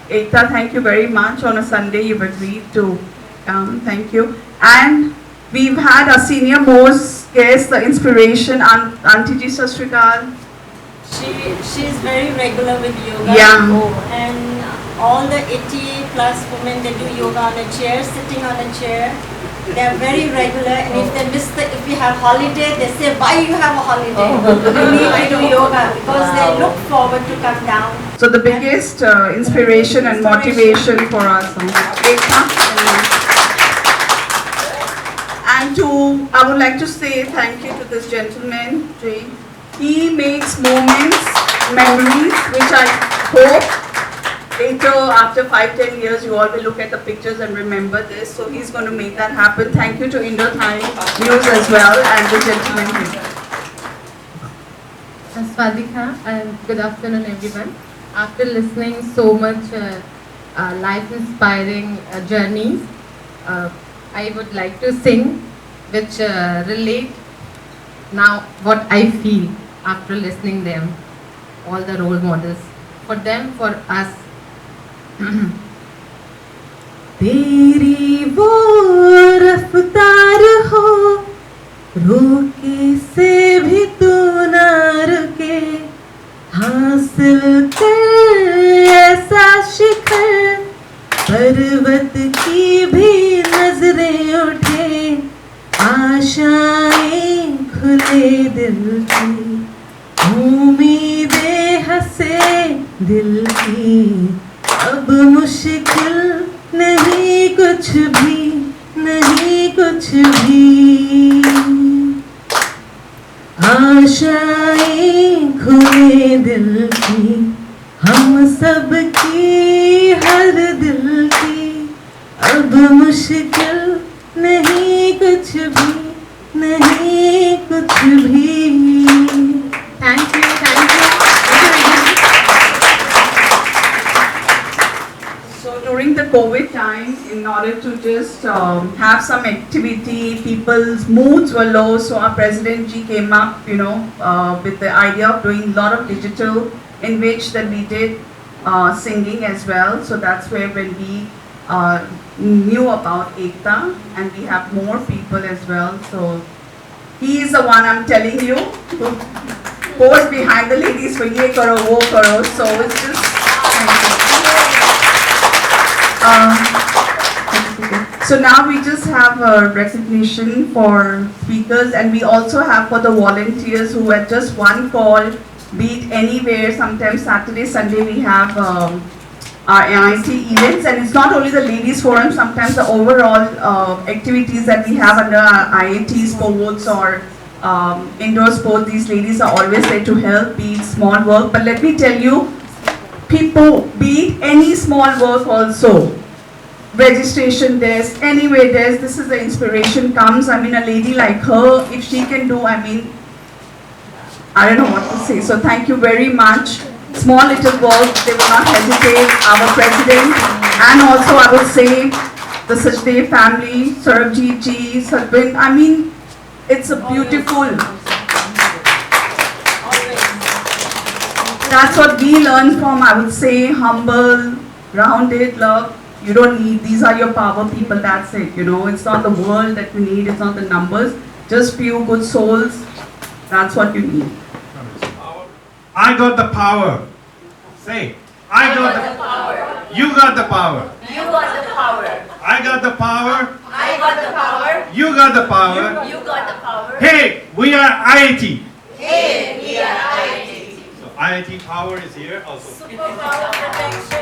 Ekta, thank you very much. On a Sunday, you've agreed to come. Thank you. And we've had our senior most guest, the inspiration, Auntie Ji Sat Shri Akal. She's very regular with yoga. Yeah. And all the 80 plus women, they do yoga on a chair, sitting on a chair. They are very regular, and if we have holiday, they say, why you have a holiday? We need to do yoga, because they look forward to come down. So the biggest inspiration and motivation for us. And I would like to say thank you to this gentleman, Jay. He makes moments, memories, which I hope later, after 5-10 years, you all will look at the pictures and remember this. So he's going to make that happen. Thank you to Indo-Thai News as well, and the gentleman here. Swadika, and good afternoon, everyone. After listening so much life-inspiring journeys, I would like to sing, which relate now what I feel after listening them, all the role models, for them, for us. तेरी वो रफ्तार हो, रोके से भी तू ना रुके, हासिल कर ऐसा शिखर, पर्वत की भी नजरें उठे, आशाएं खुले दिल की, उम्मीदें हंसे दिल की, अब मुश्किल नहीं कुछ भी, नहीं कुछ भी, आशाएं खुले दिल की, हम सब की हर दिल की, अब मुश्किल नहीं कुछ भी, नहीं कुछ भी. Thank you, thank you. So during the COVID time, in order to just have some activity, people's moods were low, so our President Ji came up, with the idea of doing a lot of digital, in which that we did singing as well. So that's where when we knew about Ekta, and we have more people as well. So he is the one I'm telling you. pose behind the ladies for ye karo, wo karo. So it's just. So now we just have a recognition for speakers, and we also have for the volunteers who at just one call, be it anywhere. Sometimes Saturday, Sunday we have our IIT events, and it's not only the ladies forum. Sometimes the overall activities that we have under our IIT sports or indoor sport, these ladies are always there to help, be it small work. But let me tell you, people, be it any small work also, registration desk, anyway desk, this is the inspiration comes. I mean, a lady like her, if she can do, I mean, I don't know what to say. So thank you very much. Small little work, they will not hesitate. Our president, and also I would say the Sachdev family, Sarabjit ji, Satvind, I mean, it's a beautiful. That's what we learn from, I would say, humble, rounded love. You don't need, these are your power people, that's it, you know. It's not the world that we need, it's not the numbers, just few good souls, that's what you need. I got the power. Say, I got the power. You got the power. You got the power. I got the power. I got the power. You got the power. You got the power. Hey, we are IIT. Hey, we are IIT. So IIT power is here also. Superpower protection.